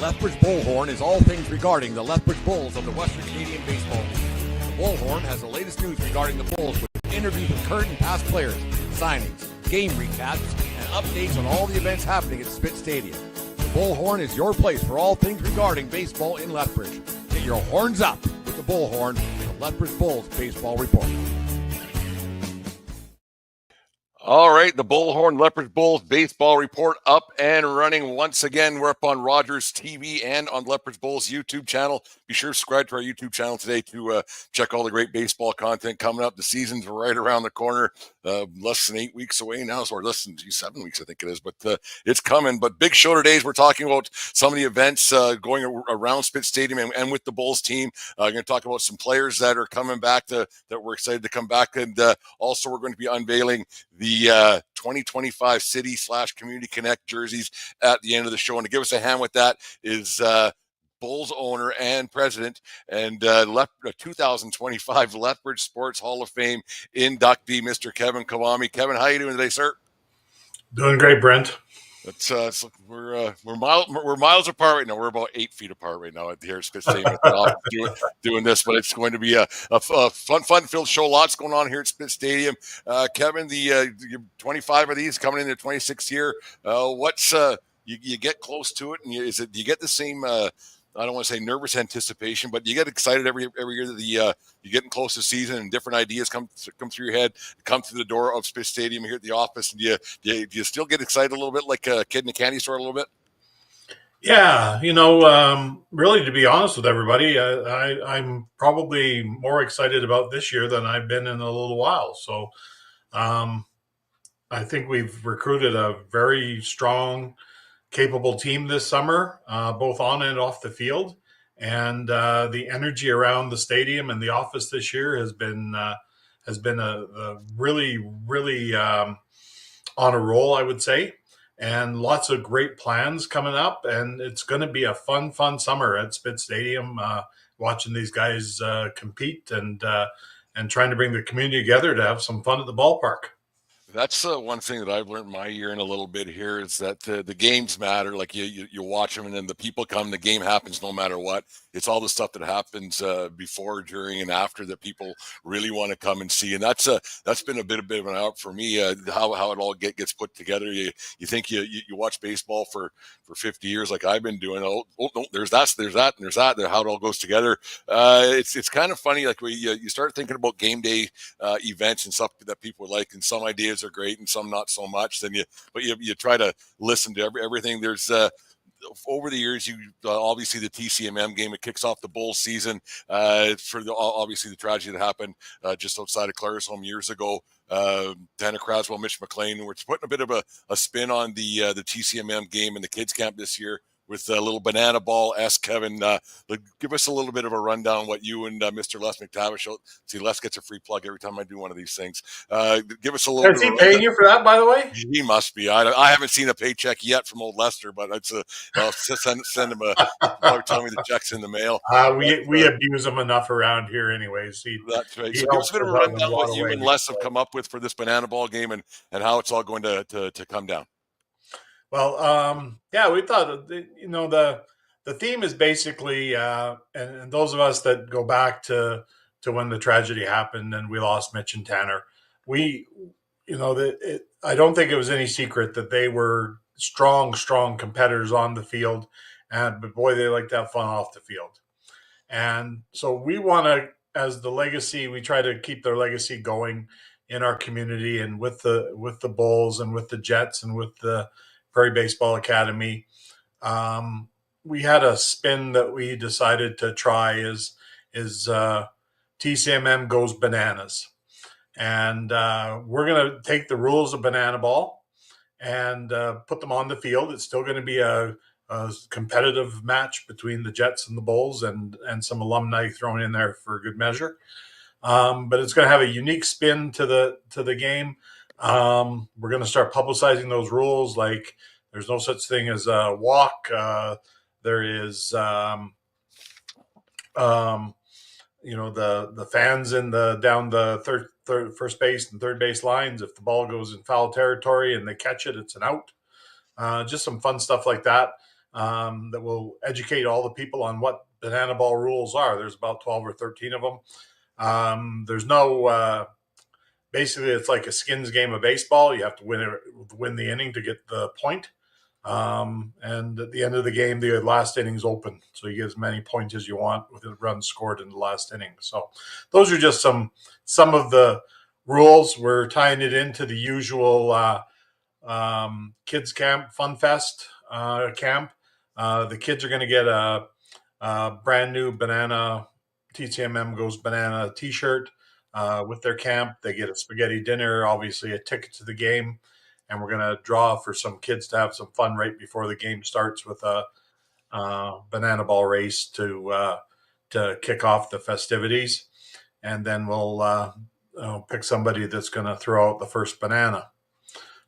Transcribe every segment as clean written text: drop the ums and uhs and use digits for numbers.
Lethbridge Bullhorn is all things regarding the Lethbridge Bulls of the Western Canadian Baseball League. The Bullhorn has the latest news regarding the Bulls with interviews with current and past players, signings, game recaps, and updates on all the events happening at Spit Stadium. The Bullhorn is your place for all things regarding baseball in Lethbridge. Get your horns up with the Bullhorn, the Lethbridge Bulls Baseball Report. All right, the Bullhorn Lethbridge Bulls baseball report up and running once again. We're up on Rogers TV and on Lethbridge Bulls YouTube channel. Be sure to subscribe to our YouTube channel today to check all the great baseball content coming up. The season's right around the corner, less than 8 weeks away now, or less than 7 weeks, I think it is, but it's coming. But big show today. We're talking about some of the events going around Spit Stadium and with the Bulls team. Going to talk about some players that are coming back that we're excited to come back, and also we're going to be unveiling the 2025 City/Community Connect jerseys at the end of the show. And to give us a hand with that is Bulls owner and president and 2025 Lethbridge Sports Hall of Fame inductee, Mr. Kevin Kvame. Kevin, how are you doing today, sir? Doing great, Brent. We're miles apart right now. We're about 8 feet apart right now at the here Spit Stadium doing this, but it's going to be a fun-filled show. Lots going on here at Spit Stadium. Kevin, the 25 of these coming in their 26th year. You get close to it, and do you get the same? I don't want to say nervous anticipation, but you get excited every year that you're getting close to season and different ideas come through your head, come through the door of Spit Stadium here at the office. And do you still get excited a little bit, like a kid in a candy store a little bit? Yeah, really, to be honest with everybody, I'm probably more excited about this year than I've been in a little while. So I think we've recruited a very strong, capable team this summer, both on and off the field, and the energy around the stadium and the office this year has been a really on a roll, I would say, and lots of great plans coming up, and it's going to be a fun summer at Spit Stadium, watching these guys compete and trying to bring the community together to have some fun at the ballpark. That's one thing that I've learned my year in a little bit here is that the games matter. Like you watch them, and then the people come. The game happens no matter what. It's all the stuff that happens before, during, and after that people really want to come and see. And that's been a bit of an out for me. How it all gets put together. You think you watch baseball for 50 years like I've been doing. Oh, no, there's that, and there's that. How it all goes together. It's kind of funny. Like you start thinking about game day events and stuff that people like, and some ideas are great and some not so much. But you try to listen to everything. There's over the years, obviously the TCMM game, it kicks off the Bulls season for obviously the tragedy that happened just outside of Claresholm years ago. Tanner Craswell, Mitch McLean, we're putting a bit of a spin on the TCMM game in the kids camp this year with a little banana ball. Ask Kevin, give us a little bit of a rundown what you and Mr. Les McTavish. See, Les gets a free plug every time I do one of these things. Give us a little. Is he paying you for that, by the way? He must be. I haven't seen a paycheck yet from old Lester, but I'll send him probably tell me the check's in the mail. We abuse him enough around here, anyways. That's right. So give us a bit of a rundown what you and Les have come up with for this banana ball game and how it's all going to come down. Well, we thought, the theme is basically, and those of us that go back to when the tragedy happened and we lost Mitch and Tanner, I don't think it was any secret that they were strong competitors on the field, but boy, they like to have fun off the field. And so we want to, as the legacy, we try to keep their legacy going in our community and with the Bulls and with the Jets and with the Prairie Baseball Academy. We had a spin that we decided to try is TCMM Goes Bananas. And we're going to take the rules of Banana Ball and put them on the field. It's still going to be a competitive match between the Jets and the Bulls and some alumni thrown in there for good measure. But it's going to have a unique spin to the game. We're going to start publicizing those rules. Like there's no such thing as a walk. There is, the fans down the first base and third base lines. If the ball goes in foul territory and they catch it, it's an out. Just some fun stuff like that. that will educate all the people on what banana ball rules are. There's about 12 or 13 of them. There's no basically, it's like a skins game of baseball. You have to win the inning to get the point. And at the end of the game, the last inning's open, so you get as many points as you want with the runs scored in the last inning. So those are just some of the rules. We're tying it into the usual kids camp, Fun Fest camp. The kids are going to get a brand new banana TCMM Goes Banana T-shirt with their camp. They get a spaghetti dinner, obviously a ticket to the game, and we're going to draw for some kids to have some fun right before the game starts with a banana ball race to kick off the festivities, and then we'll pick somebody that's going to throw out the first banana.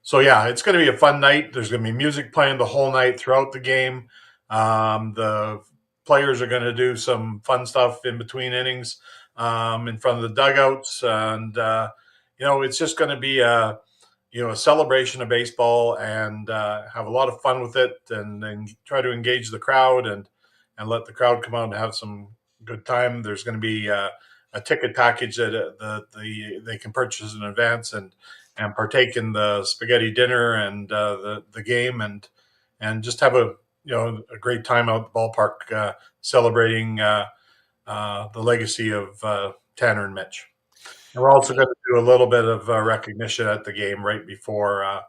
So yeah, it's going to be a fun night. There's going to be music playing the whole night throughout the game. The players are going to do some fun stuff in between innings in front of the dugouts, and it's just going to be a celebration of baseball, and have a lot of fun with it, and try to engage the crowd and let the crowd come out and have some good time. There's going to be a ticket package that they can purchase in advance and partake in the spaghetti dinner and the game, and just have a great time out at the ballpark celebrating the legacy of Tanner and Mitch. And we're also going to do a little bit of recognition at the game right before.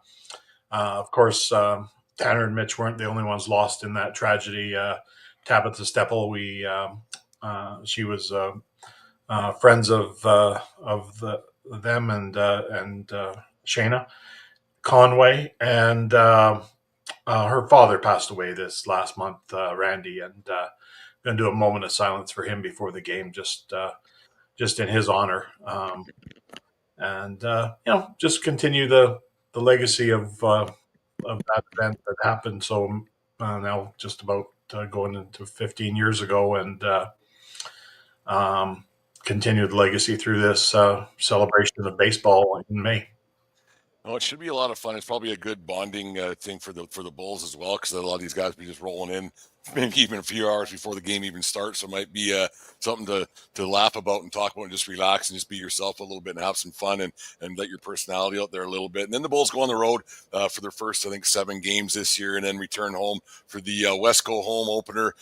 Of course, Tanner and Mitch weren't the only ones lost in that tragedy. Tabitha Steppel, she was friends of them and Shayna Conway, and her father passed away this last month, Randy, and going to do a moment of silence for him before the game, just in his honor, and just continue the legacy of that event that happened. So now just about going into 15 years ago, and continue the legacy through this celebration of baseball in May. Oh, it should be a lot of fun. It's probably a good bonding thing for the Bulls as well, because a lot of these guys will be just rolling in, maybe even a few hours before the game even starts. So it might be something to laugh about and talk about, and just relax and just be yourself a little bit and have some fun and let your personality out there a little bit. And then the Bulls go on the road for their first, I think, 7 games this year, and then return home for the WSTCO home opener.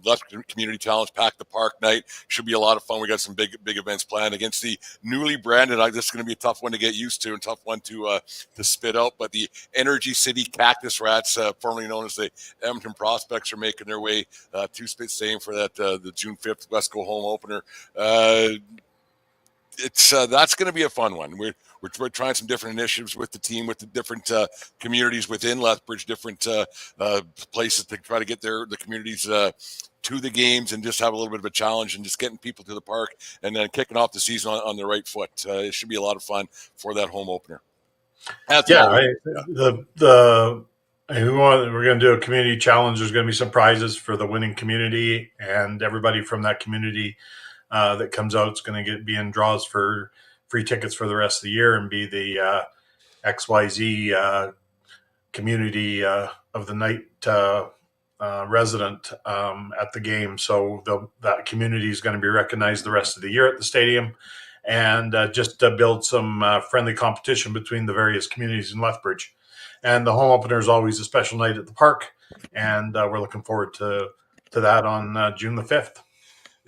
Lethbridge Community Challenge, Pack the Park night. Should be a lot of fun. We got some big events planned against the newly branded. This is going to be a tough one to get used to and tough one to spit out, but the Energy City Cactus Rats, formerly known as the Edmonton Prospects, are making their way to Spit Stadium for that the June 5th WSTCO home opener. That's going to be a fun one. We're trying some different initiatives with the team, with the different communities within Lethbridge, different places to try to get the communities to the games, and just have a little bit of a challenge, and just getting people to the park, and then kicking off the season on the right foot. It should be a lot of fun for that home opener. We're going to do a community challenge. There's going to be some prizes for the winning community, and everybody from that community that comes out is going to be in draws for free tickets for the rest of the year, and be the XYZ community of the night resident at the game. So that community is going to be recognized the rest of the year at the stadium, and just to build some friendly competition between the various communities in Lethbridge. And the home opener is always a special night at the park, and we're looking forward to that on June the 5th.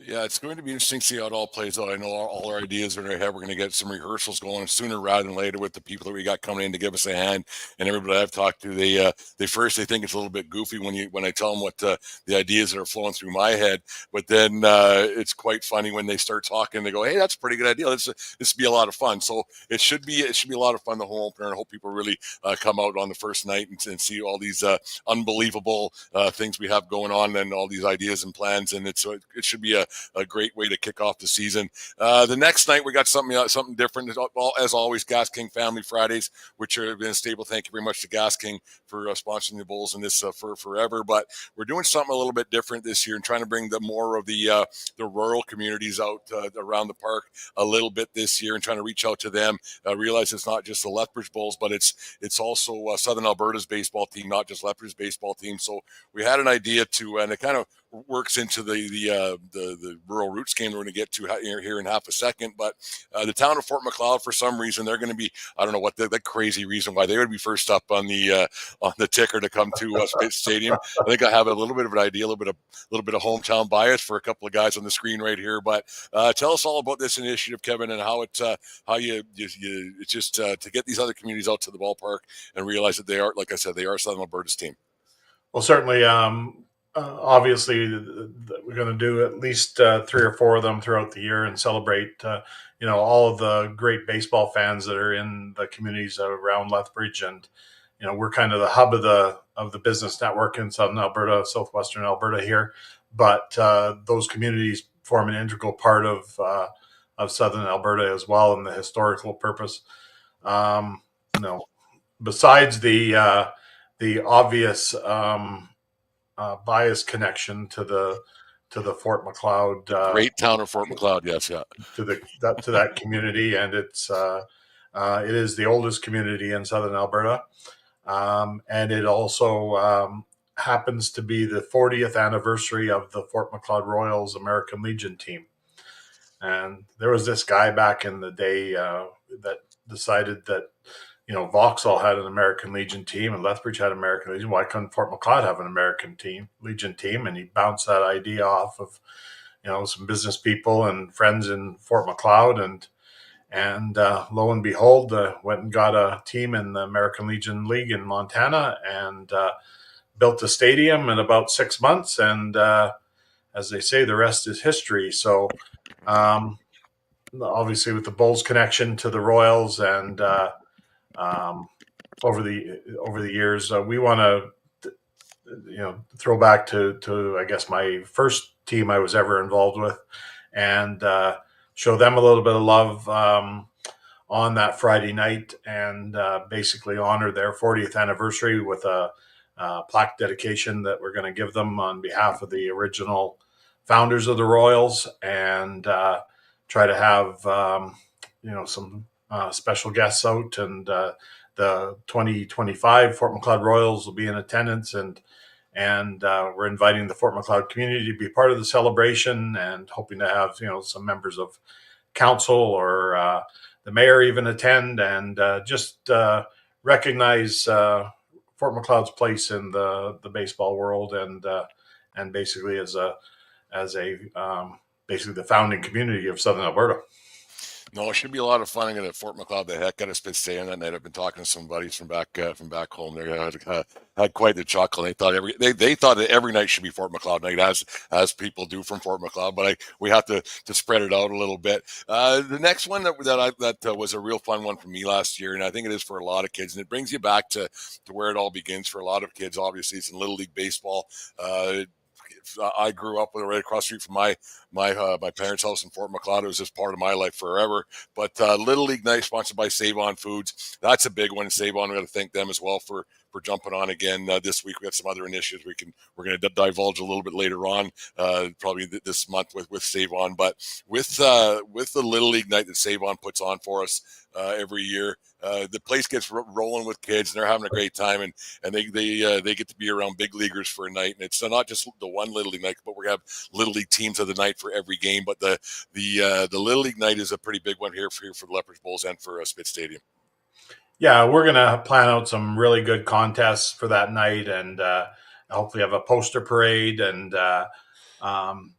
Yeah, it's going to be interesting to see how it all plays out. I know all our ideas are in our head. We're going to get some rehearsals going sooner rather than later with the people that we got coming in to give us a hand. And everybody I've talked to, they first think it's a little bit goofy when I tell them what the ideas that are flowing through my head. But then it's quite funny when they start talking. They go, "Hey, that's a pretty good idea. This will be a lot of fun." So it should be a lot of fun, the home opener. And I hope people really come out on the first night and see all these unbelievable things we have going on, and all these ideas and plans. And it should be a a great way to kick off the season. The next night we got something different. As always, Gas King Family Fridays, which have been stable. Thank you very much to Gas King for sponsoring the Bulls in this for forever. But we're doing something a little bit different this year and trying to bring more of the rural communities out around the park a little bit this year and trying to reach out to them. Realize it's not just the Lethbridge Bulls, but it's also Southern Alberta's baseball team, not just Lethbridge's baseball team. So we had an idea and it kind of works into the rural roots game we're going to get to here in half a second. But the town of Fort Macleod, for some reason, they're going to be, I don't know what the crazy reason why they would be first up on the ticker to come to Spitz Stadium. I think I have a little bit of an idea, a little bit of hometown bias for a couple of guys on the screen right here. But tell us all about this initiative, Kevin, and how it's just to get these other communities out to the ballpark and realize that they are, like I said, they are Southern Alberta's team. Well, certainly, obviously, we're going to do at least 3 or 4 of them throughout the year and celebrate, all of the great baseball fans that are in the communities around Lethbridge. And, we're kind of the hub of the business network in Southern Alberta, southwestern Alberta here. But those communities form an integral part of Southern Alberta as well, in the historical purpose. Besides the obvious bias connection to the Fort Macleod, great town of Fort Macleod, yes, yeah, to that community, and it is the oldest community in Southern Alberta, and it also happens to be the 40th anniversary of the Fort Macleod Royals American Legion team. And there was this guy back in the day that decided that Vauxhall had an American Legion team and Lethbridge had American Legion. Why couldn't Fort Macleod have an American Legion team? And he bounced that idea off of, some business people and friends in Fort Macleod, and lo and behold, went and got a team in the American Legion League in Montana and built a stadium in about 6 months. And as they say, the rest is history. So obviously, with the Bulls connection to the Royals and over the years, we want to throw back to I guess my first team I was ever involved with, and show them a little bit of love on that Friday night, and basically honor their 40th anniversary with a plaque dedication that we're going to give them on behalf of the original founders of the Royals, and try to have some special guests out, and the 2025 Fort Macleod Royals will be in attendance, and we're inviting the Fort Macleod community to be part of the celebration, and hoping to have some members of council or the mayor even attend, and just recognize Fort Macleod's place in the baseball world, and basically as basically the founding community of Southern Alberta. No, it should be a lot of fun. I'm going to Fort Macleod the heck out of Spitz Stadium that night. I've been talking to some buddies from back home. They had quite the chuckle. They thought that every night should be Fort Macleod night, as people do from Fort Macleod. But we have to spread it out a little bit. The next one that was a real fun one for me last year, and I think it is for a lot of kids, and it brings you back to where it all begins for a lot of kids. Obviously, it's in Little League baseball. I grew up with it right across the street from my parents' house in Fort Macleod. It was just part of my life forever. But Little League Night, sponsored by Save On Foods, that's a big one. Save On, we got to thank them as well for jumping on again this week. We have some other initiatives we're going to divulge a little bit later on, probably this month with Save On. But with the Little League Night that Save On puts on for us every year, the place gets rolling with kids, and they're having a great time, and they get to be around big leaguers for a night. And it's not just the one Little League night, but we're going to have Little League teams of the night for every game. But the Little League night is a pretty big one here for the Lethbridge Bulls and for Spitz Stadium. Yeah, we're going to plan out some really good contests for that night, and hopefully have a poster parade, and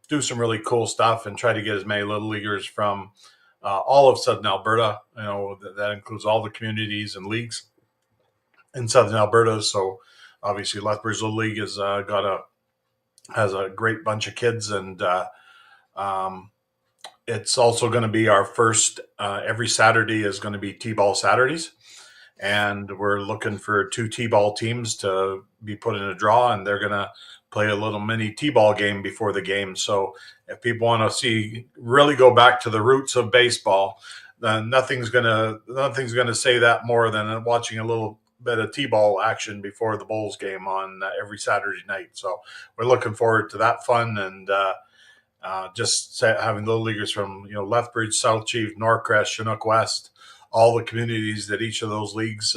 do some really cool stuff, and try to get as many Little Leaguers from all of Southern Alberta. That includes all the communities and leagues in Southern Alberta. So obviously Lethbridge Little League has a great bunch of kids, and it's also going to be our first, every Saturday is going to be T-ball Saturdays. and we're looking for 2 T-ball teams to be put in a draw, and they're going to play a little mini T-ball game before the game. So if people want to really go back to the roots of baseball, nothing's gonna say that more than watching a little bit of T-ball action before the Bulls game on every Saturday night. So we're looking forward to that fun, and just having little leaguers from Lethbridge, South Chief, Norcrest, Chinook West, all the communities that each of those leagues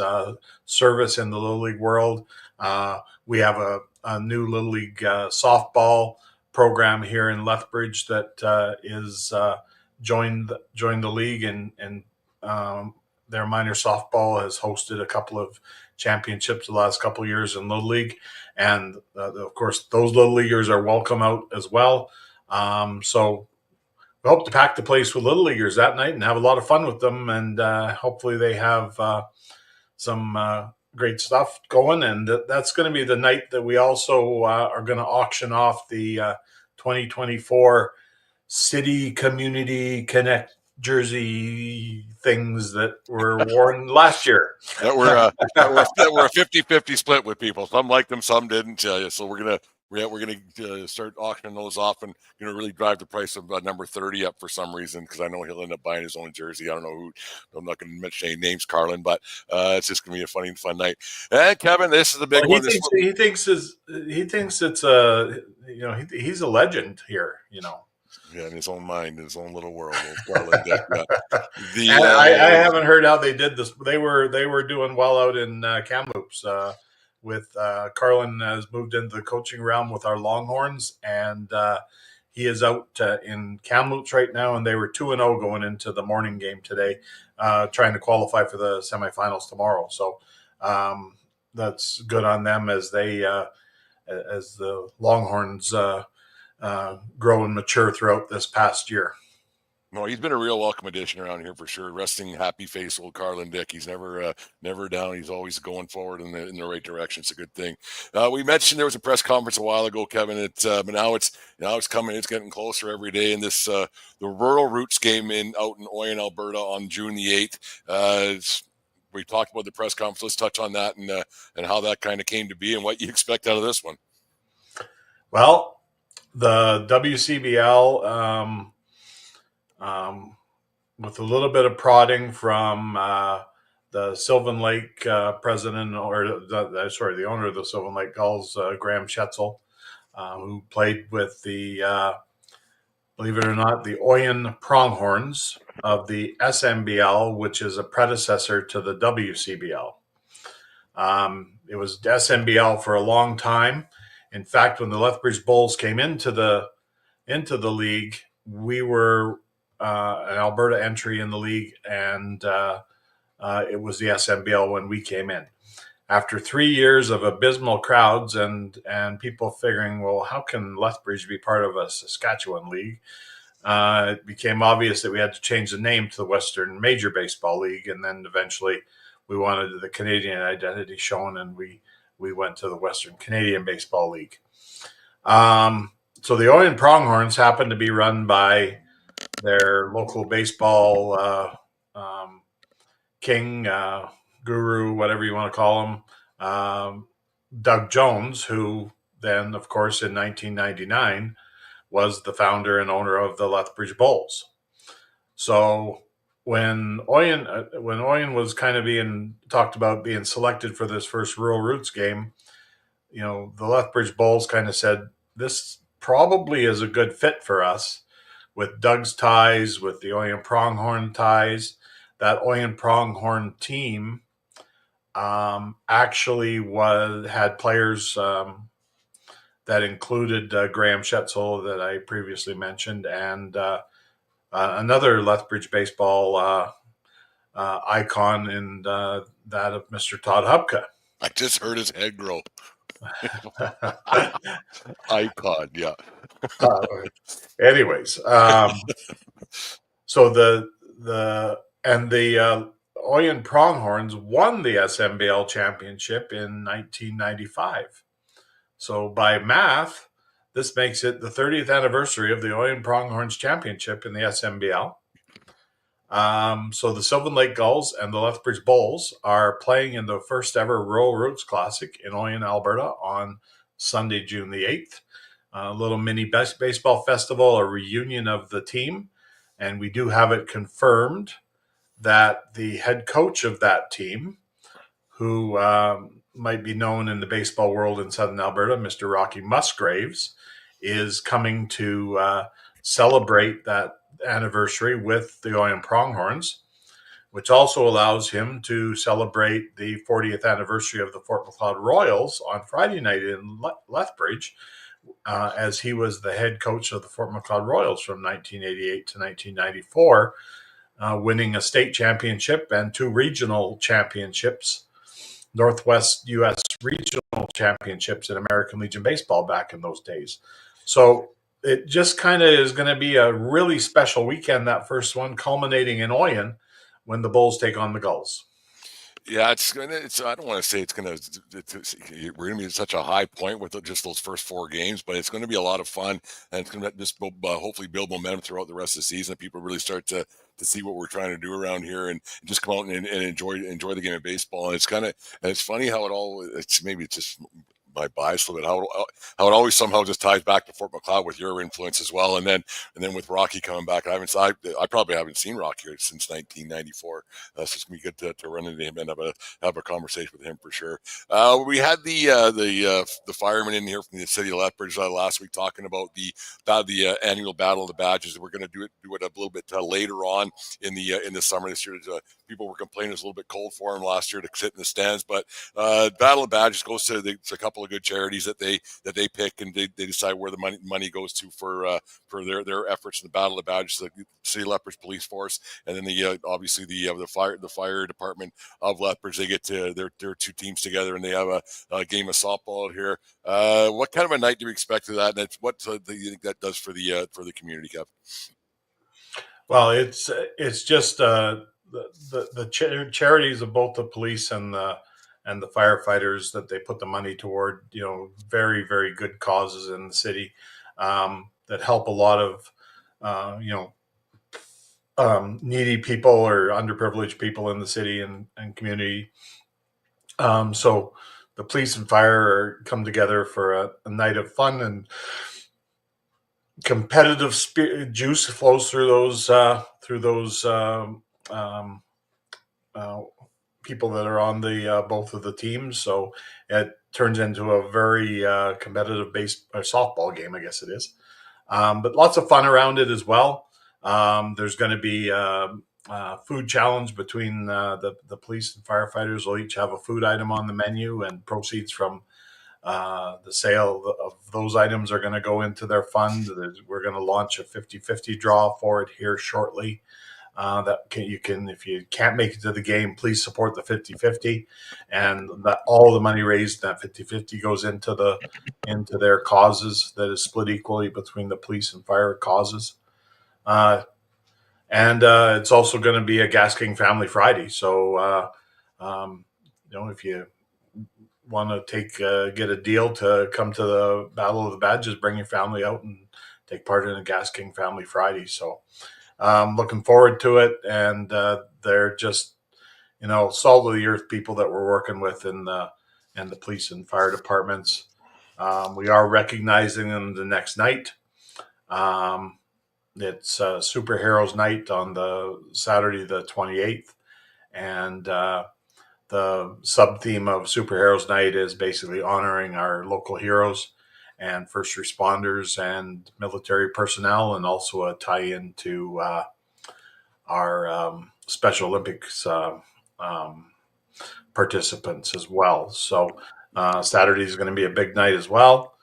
service in the Little League world. We have a new Little League softball program here in Lethbridge that is joined the league, and their minor softball has hosted a couple of championships the last couple of years in Little League, and of course those Little Leaguers are welcome out as well. So we hope to pack the place with Little Leaguers that night and have a lot of fun with them, and hopefully they have some great stuff going. And that's going to be the night that we also are going to auction off the 2024 City Community Connect jersey things that were worn last year. That were a 50-50 split with people. Some liked them, some didn't. So we're gonna start auctioning those off, and really drive the price of number 30 up for some reason, because I know he'll end up buying his own jersey. I don't know who. I'm not going to mention any names, Carlin, but it's just going to be a fun night. And Kevin, this is the big one. He thinks it's a he's a legend here. Yeah, in his own mind, in his own little world. I haven't heard how they did this. They were doing well out in Kamloops. With Carlin has moved into the coaching realm with our Longhorns, and he is out in Kamloops right now. And they were 2-0 going into the morning game today, trying to qualify for the semifinals tomorrow. So that's good on them as they as the Longhorns grow and mature throughout this past year. No, he's been a real welcome addition around here for sure. Resting happy face, old Carlin Dick. He's never down. He's always going forward in the right direction. It's a good thing. We mentioned there was a press conference a while ago, Kevin. But now it's coming. It's getting closer every day. And this the Rural Roots game out in Oyen, Alberta, on June the 8th. We talked about the press conference. Let's touch on that and how that kind of came to be and what you expect out of this one. Well, the WCBL. With a little bit of prodding from the Sylvan Lake president, the owner of the Sylvan Lake Gulls, Graham Schetzel, who played with the, believe it or not, the Oyen Pronghorns of the SMBL, which is a predecessor to the WCBL. It was SMBL for a long time. In fact, when the Lethbridge Bulls came into the league, we were an Alberta entry in the league, and it was the SMBL when we came in. After 3 years of abysmal crowds and people figuring, well, how can Lethbridge be part of a Saskatchewan league? It became obvious that we had to change the name to the Western Major Baseball League, and then eventually we wanted the Canadian identity shown, and we went to the Western Canadian Baseball League. So the Oyen Pronghorns happened to be run by their local baseball king, guru, whatever you want to call him, Doug Jones, who then, of course, in 1999 was the founder and owner of the Lethbridge Bulls. So when Oyen was kind of being talked about being selected for this first Rural Roots game, the Lethbridge Bulls kind of said, this probably is a good fit for us. With Doug's ties, with the Oyen Pronghorn ties, that Oyen Pronghorn team actually had players that included Graham Schetzel that I previously mentioned, and another Lethbridge baseball icon in that of Mr. Todd Hubka. I just heard his head grow. Icon, yeah. Anyways, so the Oyen Pronghorns won the SMBL championship in 1995. So by math, this makes it the 30th anniversary of the Oyen Pronghorns championship in the SMBL. So the Sylvan Lake Gulls and the Lethbridge Bulls are playing in the first ever Rural Roots Classic in Oyen, Alberta on Sunday, June the 8th. A little mini baseball festival, a reunion of the team. And we do have it confirmed that the head coach of that team, who might be known in the baseball world in Southern Alberta, Mr. Rocky Musgraves, is coming to celebrate that anniversary with the Oyen Pronghorns, which also allows him to celebrate the 40th anniversary of the Fort Macleod Royals on Friday night in Lethbridge, as he was the head coach of the Fort Macleod Royals from 1988 to 1994, winning a state championship and 2 regional championships, Northwest U.S. regional championships in American Legion Baseball back in those days. So it just kind of is going to be a really special weekend, that first one, culminating in Oyen when the Bulls take on the Gulls. Yeah, I don't want to say we're gonna be at such a high point with just those first 4 games, but it's going to be a lot of fun, and it's going to just hopefully build momentum throughout the rest of the season. People really start to see what we're trying to do around here, and just come out and enjoy the game of baseball. And it's funny how maybe it's just my bias a little bit, how it always somehow just ties back to Fort Macleod with your influence as well, and then with Rocky coming back. I probably haven't seen Rocky since 1994. So it's gonna be good to run into him and have a conversation with him for sure. We had the fireman in here from the city of Lethbridge last week talking about the annual Battle of the Badges. We're going to do it a little bit later on in the summer this year. People were complaining it was a little bit cold for them last year to sit in the stands, but Battle of Badges goes to a couple of good charities that they pick, and they decide where the money goes to for their efforts in the Battle of Badges, the City of Lethbridge Police Force, and then obviously the fire department of Lethbridge. They get to their 2 teams together, and they have a game of softball out here. What kind of a night do you expect of that? And what do you think that does for the community, Kev? Well, it's just the charities of both the police and the firefighters that they put the money toward, very, very good causes in the city, that help a lot of, needy people or underprivileged people in the city and community. So the police and fire come together for a night of fun, and competitive juice flows through those people that are on the both of the teams. So it turns into a very competitive softball game, I guess it is. But lots of fun around it as well. There's going to be a food challenge between the police and firefighters. Will each have a food item on the menu, and proceeds from the sale of those items are going to go into their fund. We're going to launch a 50-50 draw for it here shortly. You can, if you can't make it to the game, please support the 50-50, and that all the money raised in that 50-50 goes into their causes, that is split equally between the police and fire causes. And it's also going to be a Gas King Family Friday. So, if you want to get a deal to come to the Battle of the Badges, bring your family out and take part in a Gas King Family Friday. So, looking forward to it. And they're just, salt of the earth people that we're working with in the police and fire departments. We are recognizing them the next night. It's Superheroes Night on the Saturday, the 28th. And the sub-theme of Superheroes Night is basically honoring our local heroes and first responders and military personnel, and also a tie-in to our Special Olympics participants as well. So Saturday is going to be a big night as well.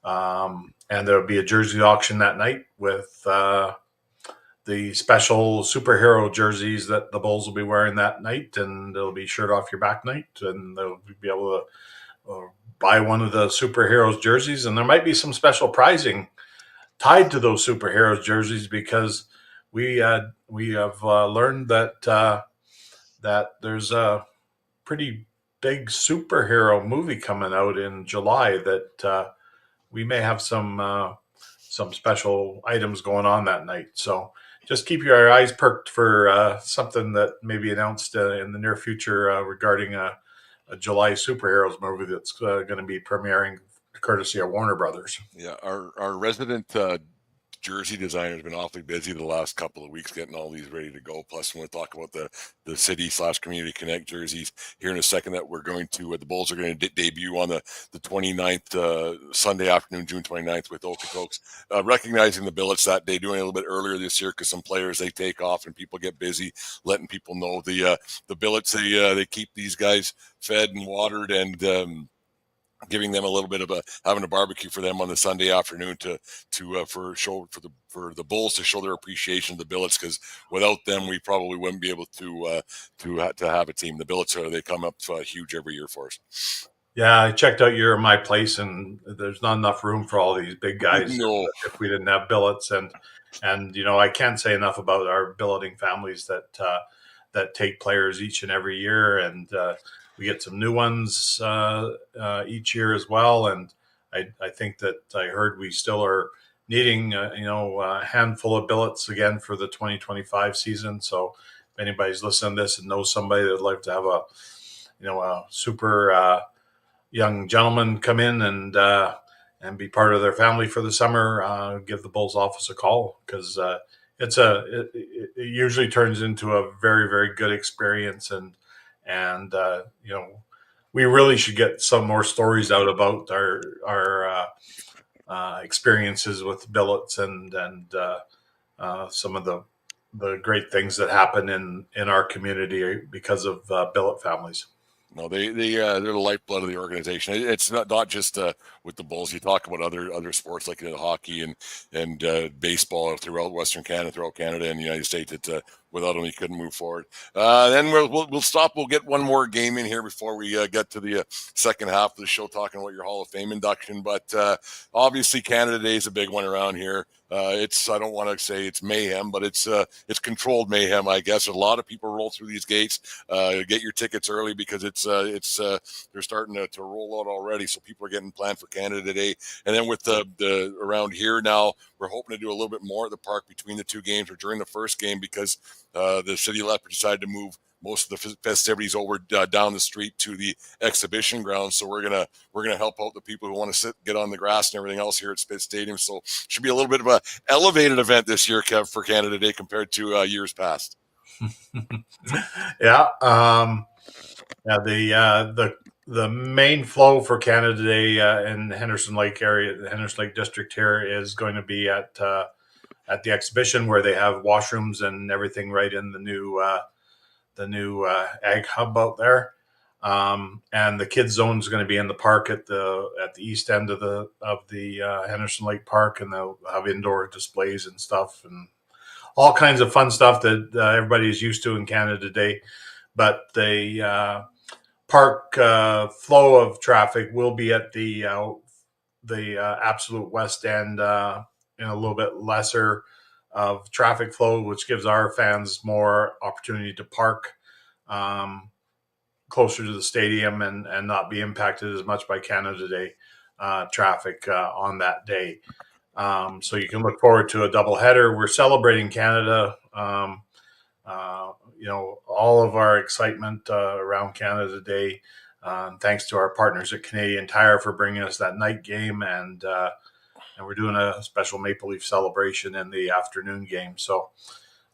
And there'll be a jersey auction that night with the special superhero jerseys that the Bulls will be wearing that night, and it'll be shirt off your back night, and they'll be able to buy one of the superheroes jerseys, and there might be some special prizing tied to those superheroes jerseys, because we have learned that there's a pretty big superhero movie coming out in July that we may have some special items going on that night. So just keep your eyes perked for something that may be announced in the near future regarding a July superheroes movie that's going to be premiering courtesy of Warner Brothers. Yeah, our resident jersey designer has been awfully busy the last couple of weeks getting all these ready to go. Plus, when we talk about the city/community connect jerseys here in a second, that we're going to the Bulls are going to debut on the 29th Sunday afternoon, June 29th with Okotoks, recognizing the billets that day, doing it a little bit earlier this year because some players they take off and people get busy, letting people know the billets they keep these guys fed and watered and giving them a little bit of having a barbecue for them on the Sunday afternoon for the Bulls to show their appreciation of the billets, because without them we probably wouldn't be able to have a team. The billets they come up huge every year for us. Yeah, I checked out your My Place, and there's not enough room for all these big guys. No. If we didn't have billets, and I can't say enough about our billeting families that take players each and every year, and we get some new ones each year as well. And I think that I heard we still are needing a handful of billets again for the 2025 season. So if anybody's listening to this and knows somebody that'd like to have a super young gentleman come in and be part of their family for the summer, give the Bulls office a call, because it usually turns into a very, very good experience. And we really should get some more stories out about our experiences with billets and some of the great things that happen in our community because of billet families. No, they're the lifeblood of the organization. It's not just with the Bulls. You talk about other sports like hockey and baseball throughout Western Canada, throughout Canada and the United States. That without them, you couldn't move forward. Then we'll stop. We'll get one more game in here before we get to the second half of the show, talking about your Hall of Fame induction. But obviously, Canada Day is a big one around here. I don't want to say it's mayhem, but it's controlled mayhem, I guess. A lot of people roll through these gates. Get your tickets early because they're starting to roll out already. So people are getting planned for Canada Day. And then with the around here now, we're hoping to do a little bit more at the park between the two games or during the first game, because the city of Lethbridge decided to move most of the festivities over down the street to the exhibition ground. So we're gonna help out the people who want to get on the grass and everything else here at Spitz Stadium. So it should be a little bit of a elevated event this year, Kev, for Canada Day compared to years past. Yeah. The main flow for Canada Day in Henderson Lake area, the Henderson Lake district here, is going to be at the exhibition, where they have washrooms and everything right in the new ag hub out there. And the kids zone is going to be in the park at the east end of the Henderson Lake Park, and they'll have indoor displays and stuff and all kinds of fun stuff that everybody is used to in Canada Day. But the park flow of traffic will be at the absolute west end, in a little bit lesser of traffic flow, which gives our fans more opportunity to park closer to the stadium and not be impacted as much by Canada Day traffic on that day. So you can look forward to a doubleheader. We're celebrating Canada. All of our excitement around Canada Day. Thanks to our partners at Canadian Tire for bringing us that night game, and we're doing a special Maple Leaf celebration in the afternoon game. So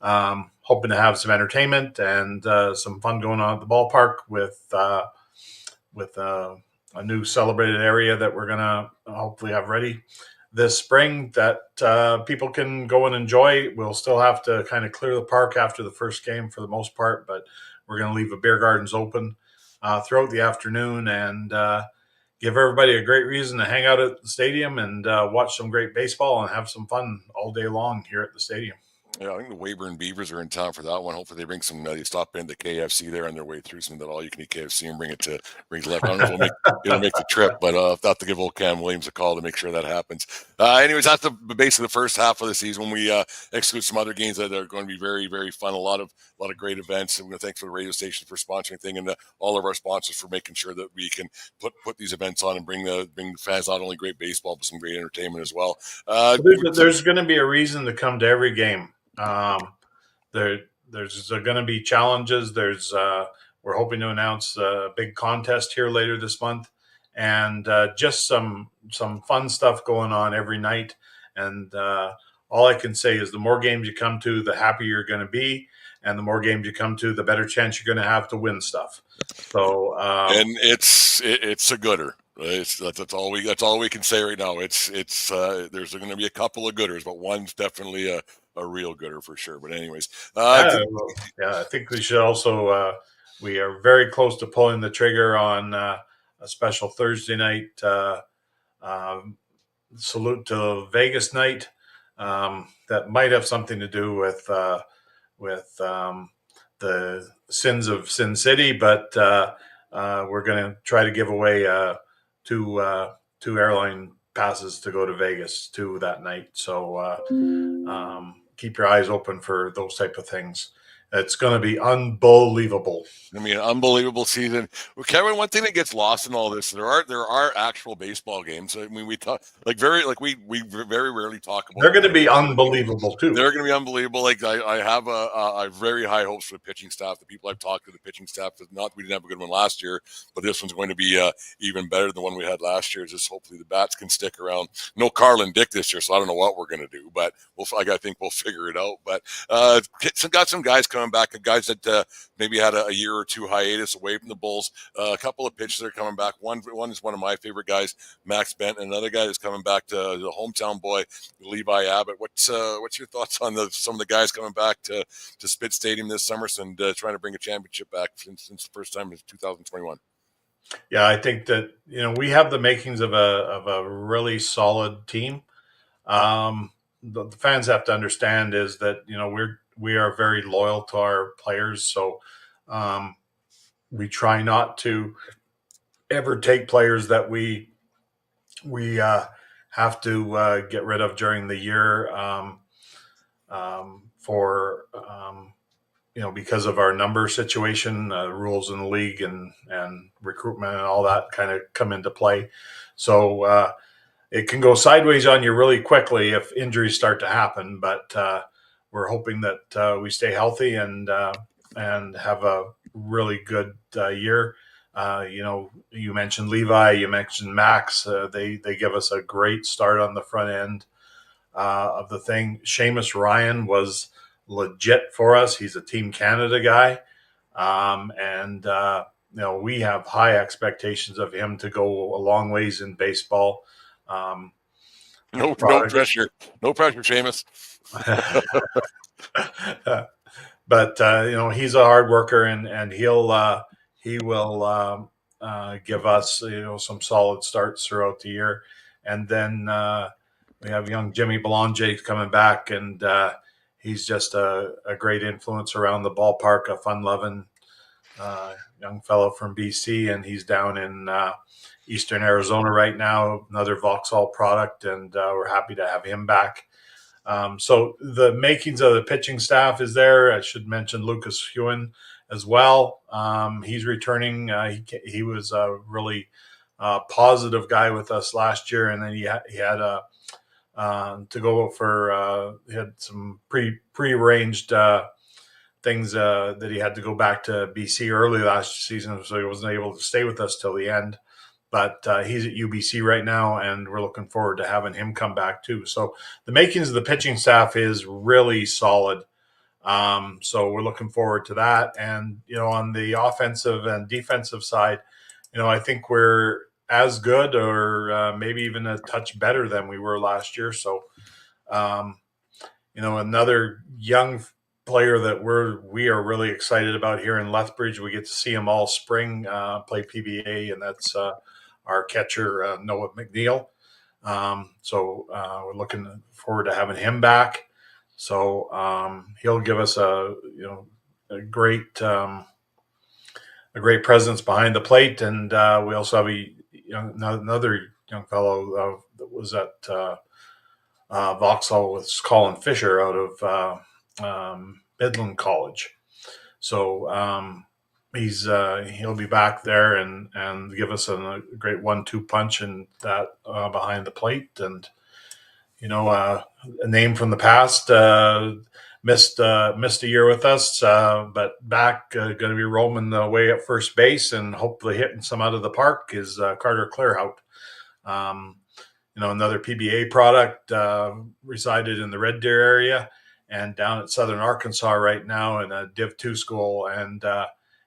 hoping to have some entertainment and some fun going on at the ballpark with a new celebrated area that we're going to hopefully have ready this spring that people can go and enjoy. We'll still have to kind of clear the park after the first game for the most part, but we're going to leave the beer gardens open throughout the afternoon and give everybody a great reason to hang out at the stadium and watch some great baseball and have some fun all day long here at the stadium. Yeah, I think the Weyburn Beavers are in town for that one. Hopefully they bring some, they stop in the KFC there on their way through, some of that all-you-can-eat KFC, and bring it left. I don't know if it'll make the trip, but I'll have to give old Cam Williams a call to make sure that happens. Anyways, that's the base of the first half of the season, when we exclude some other games that are going to be very, very fun. A lot of great events. And we're going to thank for the radio station for sponsoring thing, and all of our sponsors for making sure that we can put these events on and bring the fans not only great baseball, but some great entertainment as well. There's going to be a reason to come to every game. There's going to be challenges. We're hoping to announce a big contest here later this month, and just some fun stuff going on every night. And all I can say is the more games you come to, the happier you're going to be, and the more games you come to, the better chance you're going to have to win stuff. So and it's a gooder. That's all we can say right now. It's there's going to be a couple of gooders, but one's definitely a real gooder for sure. But anyways, I think we should also we are very close to pulling the trigger on a special Thursday night salute to Vegas night that might have something to do with the sins of Sin City, but we're going to try to give away two airline passes to go to Vegas too that night. So keep your eyes open for those type of things. It's going to be unbelievable. I mean, an unbelievable season. Well, Kevin, one thing that gets lost in all this, there are actual baseball games. I mean, we talk we very rarely talk about. They're going to be unbelievable too. They're going to be unbelievable. Like I have a very high hopes for the pitching staff. The people I've talked to, the pitching staff, we didn't have a good one last year, but this one's going to be even better than the one we had last year. Just hopefully the bats can stick around. No Carlin Dick this year, so I don't know what we're going to do, but I think we'll figure it out. But got some guys coming back, guys that maybe had a year or two hiatus away from the Bulls. A couple of pitchers that are coming back. One is one of my favorite guys, Max Benton. Another guy that's coming back to the hometown boy, Levi Abbott. What's your thoughts on some of the guys coming back to Spit Stadium this summer and trying to bring a championship back since the first time in 2021? Yeah, I think that we have the makings of a really solid team. The fans have to understand is that we are very loyal to our players, so we try not to ever take players that we have to get rid of during the year for because of our number situation, rules in the league and recruitment and all that kind of come into play. So it can go sideways on you really quickly if injuries start to happen, but we're hoping that we stay healthy and have a really good year. You mentioned Levi, you mentioned Max. They give us a great start on the front end of the thing. Seamus Ryan was legit for us. He's a Team Canada guy, and we have high expectations of him to go a long ways in baseball. No pressure, Seamus. But he's a hard worker, and he will give us some solid starts throughout the year. And then we have young Jimmy Belanger coming back, and he's just a great influence around the ballpark, a fun-loving young fellow from BC, and he's down in Eastern Arizona right now, another Vauxhall product, and we're happy to have him back. So the makings of the pitching staff is there. I should mention Lucas Oyen as well. He's returning. He was a really positive guy with us last year, and then he had to go for he had some pre-arranged things that he had to go back to BC early last season, so he wasn't able to stay with us till the end. But he's at UBC right now, and we're looking forward to having him come back too. So the makings of the pitching staff is really solid. So we're looking forward to that. And, on the offensive and defensive side, I think we're as good or maybe even a touch better than we were last year. So, another young player that we are really excited about here in Lethbridge. We get to see him all spring play PBA, and that's our catcher, Noah McNeil. So we're looking forward to having him back. So he'll give us a great presence behind the plate, and we also have another young fellow that was at Vauxhall with Colin Fisher out of Midland College. So he'll be back there and give us a great 1-2 punch and that behind the plate. And a name from the past, missed a year with us, but back, going to be roaming the way at first base and hopefully hitting some out of the park is Carter Clearhout. Another PBA product, resided in the Red Deer area and down at Southern Arkansas right now in a Div 2 school. And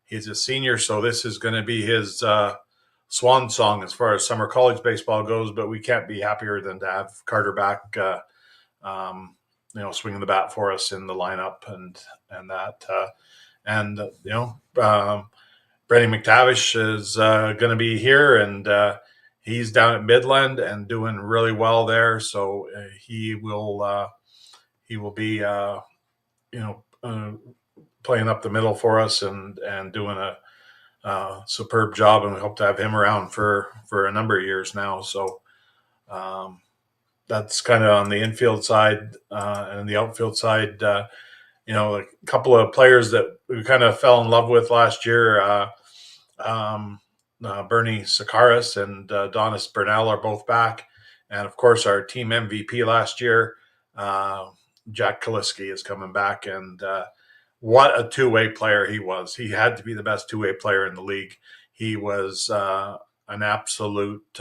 he's a senior, so this is going to be his swan song as far as summer college baseball goes. But we can't be happier than to have Carter back, swinging the bat for us in the lineup and that. Brenny McTavish is going to be here, and he's down at Midland and doing really well there. So he will be playing up the middle for us and doing a superb job, and we hope to have him around for a number of years now. So that's kind of on the infield side, and the outfield side. A couple of players that we kind of fell in love with last year. Bernie Sakaris and Donis Bernal are both back, and of course our team MVP last year, Jack Kaliski, is coming back, and what a two-way player he was. He had to be the best two-way player in the league. He was an absolute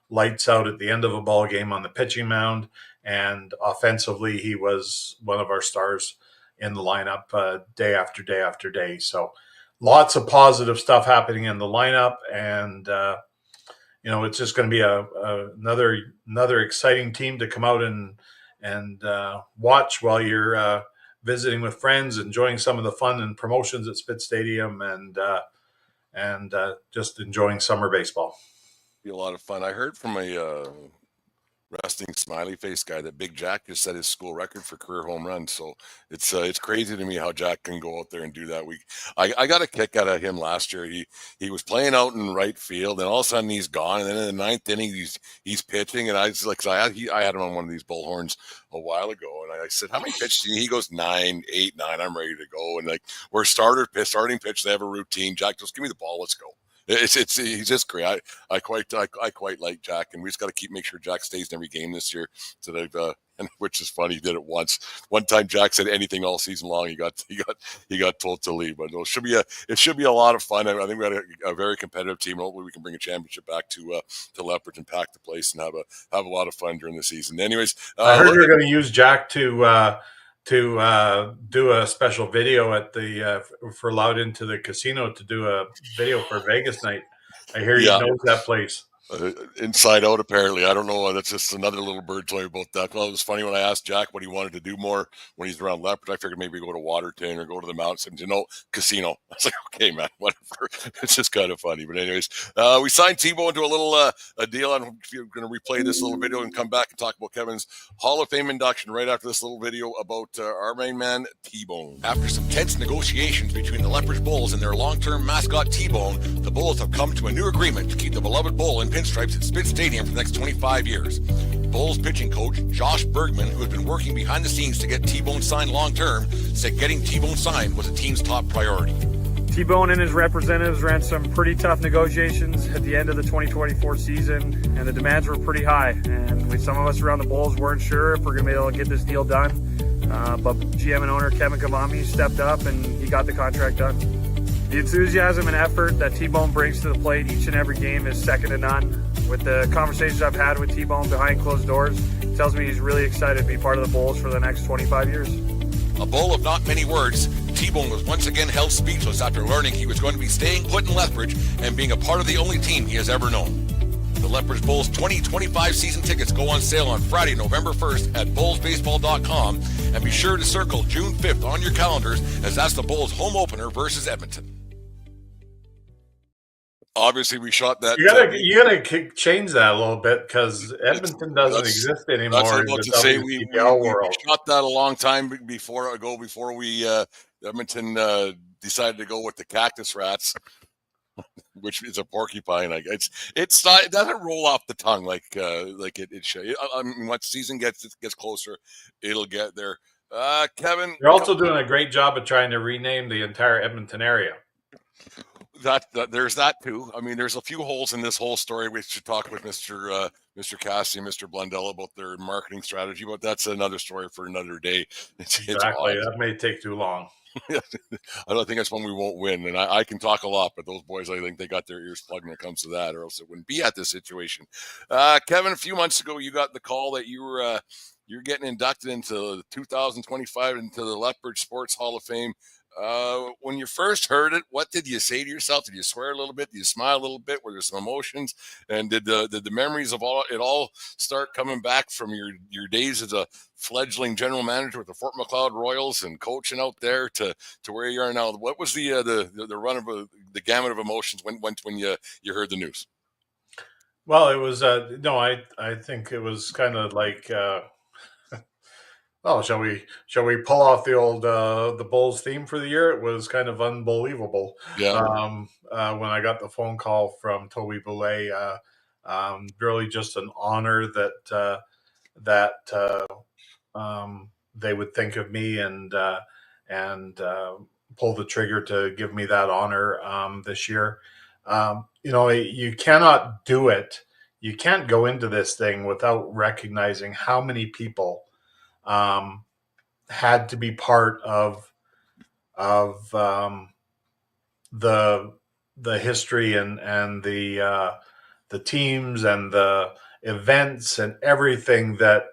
lights out at the end of a ball game on the pitching mound, and offensively he was one of our stars in the lineup day after day after day. So lots of positive stuff happening in the lineup, and it's just going to be another exciting team to come out and watch while you're visiting with friends, enjoying some of the fun and promotions at Spitz Stadium, and just enjoying summer baseball. Be a lot of fun. I heard from a resting smiley face guy that Big Jack just set his school record for career home runs. So it's crazy to me how Jack can go out there and do that. I got a kick out of him last year. He was playing out in right field, and all of a sudden he's gone. And then in the ninth inning he's pitching, and I was like, I had him on one of these Bullhorns a while ago, and I said, how many pitches? He goes 9, 8, 9. I'm ready to go. And like, we're starting pitch. They have a routine. Jack goes, give me the ball. Let's go. He's just great. I quite like Jack, and we just got to make sure Jack stays in every game this year. So and which is funny. He did it once. One time Jack said anything all season long. He got told to leave. But it should be a lot of fun. I think we got a very competitive team. Hopefully we can bring a championship back to Lethbridge and pack the place and have a lot of fun during the season. Anyways, I heard you're going to use Jack to do a special video at for allowed into the casino to do a video for Vegas night. I hear he knows that place. Inside out, apparently. I don't know. That's just another little bird toy about that. Well, it was funny when I asked Jack what he wanted to do more when he's around Lethbridge. I figured maybe go to Waterton or go to the mountains. And casino. I was like, okay, man, whatever. It's just kind of funny. But anyways, we signed T-Bone into a little a deal. I'm going to replay this little video and come back and talk about Kevin's Hall of Fame induction right after this little video about our main man, T-Bone. After some tense negotiations between the Lethbridge Bulls and their long-term mascot, T-Bone, the Bulls have come to a new agreement to keep the beloved Bull in pinstripes at Spitz Stadium for the next 25 years. Bulls pitching coach Josh Bergman, who has been working behind the scenes to get T-Bone signed long-term, said getting T-Bone signed was the team's top priority. T-Bone and his representatives ran some pretty tough negotiations at the end of the 2024 season, and the demands were pretty high. And some of us around the Bulls weren't sure if we're going to be able to get this deal done. But GM and owner Kevin Kvame stepped up, and he got the contract done. The enthusiasm and effort that T-Bone brings to the plate each and every game is second to none. With the conversations I've had with T-Bone behind closed doors, it tells me he's really excited to be part of the Bulls for the next 25 years. A Bull of not many words, T-Bone was once again held speechless after learning he was going to be staying put in Lethbridge and being a part of the only team he has ever known. The Lethbridge Bulls 2025 season tickets go on sale on Friday, November 1st at bullsbaseball.com, and be sure to circle June 5th on your calendars, as that's the Bulls home opener versus Edmonton. Obviously, we shot that. You gotta change that a little bit because Edmonton doesn't exist anymore. That's what I was about to say. We shot that a long time before we Edmonton decided to go with the Cactus Rats, which is a porcupine. It's not, it doesn't roll off the tongue like it should. I mean, once season gets closer, it'll get there. Kevin, you're also doing a great job of trying to rename the entire Edmonton area. there's that too. I mean, there's a few holes in this whole story. We should talk with Mr. Cassie and Mr. Blundell about their marketing strategy, but that's another story for another day. It's Exactly. odd. That may take too long. I don't think that's one we won't win. And I can talk a lot, but those boys, I think they got their ears plugged when it comes to that, or else it wouldn't be at this situation. Kevin, a few months ago, you got the call that you're getting inducted into the 2025 into the Lethbridge Sports Hall of Fame. When you first heard it, what did you say to yourself? Did you swear a little bit? Did you smile a little bit? Were there some emotions? And did the memories of it all start coming back from your days as a fledgling general manager with the Fort McLeod Royals and coaching out there to where you are now? What was the run of the gamut of emotions when you heard the news? Well, it was no, I think it was kind of like. Oh, shall we pull off the old the Bulls theme for the year? It was kind of unbelievable. Yeah. When I got the phone call from Toby Boulay, really just an honor that they would think of me and pull the trigger to give me that honor this year. You cannot do it. You can't go into this thing without recognizing how many people had to be part of the history and the teams and the events and everything that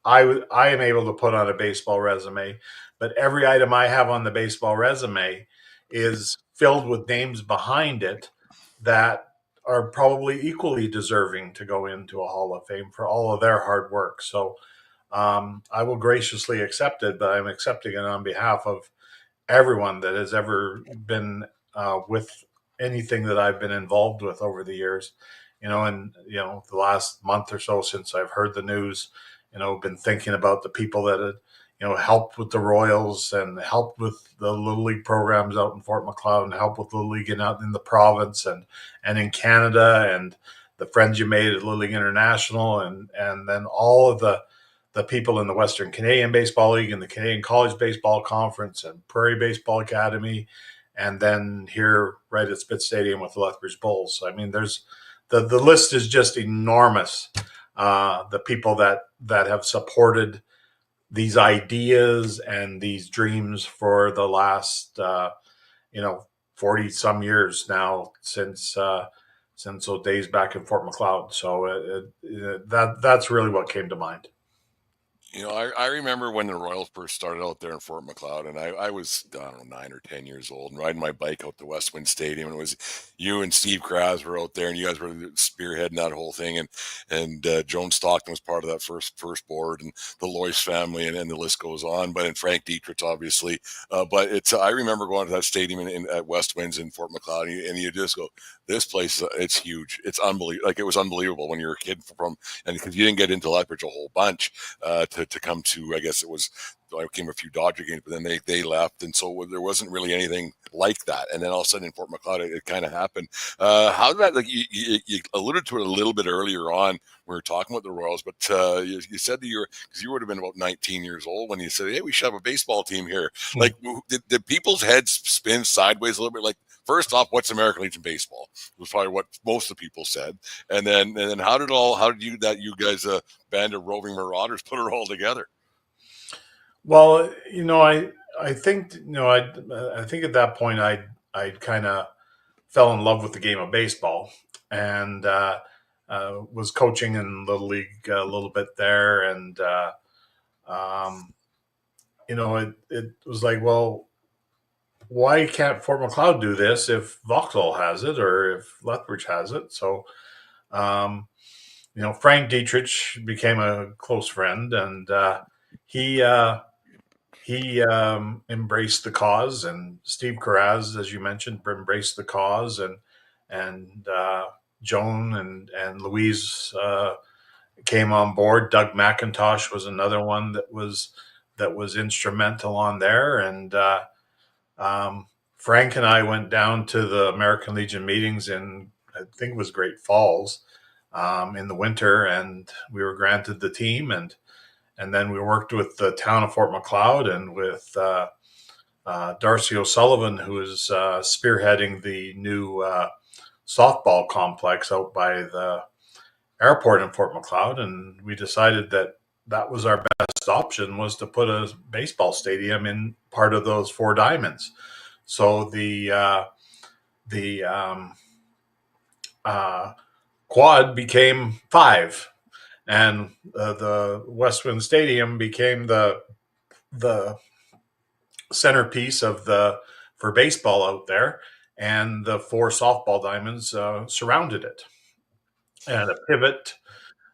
I am able to put on a baseball resume. But every item I have on the baseball resume is filled with names behind it that are probably equally deserving to go into a Hall of Fame for all of their hard work. So I will graciously accept it, but I'm accepting it on behalf of everyone that has ever been with anything that I've been involved with over the years. The last month or so since I've heard the news, been thinking about the people that had, helped with the Royals and helped with the Little League programs out in Fort McLeod and helped with Little League and out in the province and in Canada, and the friends you made at Little League International, and then all of the people in the Western Canadian Baseball League and the Canadian College Baseball Conference and Prairie Baseball Academy, and then here right at Spitz Stadium with the Lethbridge Bulls. I mean, there's the list is just enormous. The people that have supported these ideas and these dreams for the last 40 some years now since those days back in Fort McLeod. So that's really what came to mind. I remember when the Royals first started out there in Fort McLeod, and I was, I don't know, 9 or 10 years old and riding my bike out to West Wind Stadium. And it was you and Steve Kvames were out there, and you guys were spearheading that whole thing. And Joan Stockton was part of that first board, and the Loyce family, and the list goes on. But and Frank Dietrich, obviously. But I remember going to that stadium at West Winds in Fort McLeod, and you just go, this place, it's huge. It's unbelievable. Like, it was unbelievable when you were a kid and because you didn't get into Lethbridge a whole bunch to come to, I guess I came a few Dodger games, but then they left. And so there wasn't really anything like that. And then all of a sudden in Fort McLeod, it kind of happened. How did that, like you alluded to it a little bit earlier on, we were talking about the Royals, but you said that because you would have been about 19 years old when you said, hey, we should have a baseball team here. Mm-hmm. Like, did people's heads spin sideways a little bit? Like, first off, what's American Legion Baseball? Was probably what most of the people said. And then how did you guys, band of roving marauders, put it all together? Well, I think, I think at that point I kind of fell in love with the game of baseball, and was coaching in Little League a little bit there. And, it was like, well, why can't Fort McLeod do this if Vauxhall has it or if Lethbridge has it? So, Frank Dietrich became a close friend, and he embraced the cause, and Steve Kvames, as you mentioned, embraced the cause, and Joan and Louise came on board. Doug McIntosh was another one that was instrumental on there, and Frank and I went down to the American Legion meetings in, I think it was Great Falls, in the winter, and we were granted the team, and then we worked with the town of Fort McLeod and with Darcy O'Sullivan, who is spearheading the new softball complex out by the airport in Fort Macleod, and we decided that that was our best option, was to put a baseball stadium in part of those four diamonds. So the quad became five, and the Westwind Stadium became the centerpiece of the for baseball out there, and the four softball diamonds surrounded it, and a pivot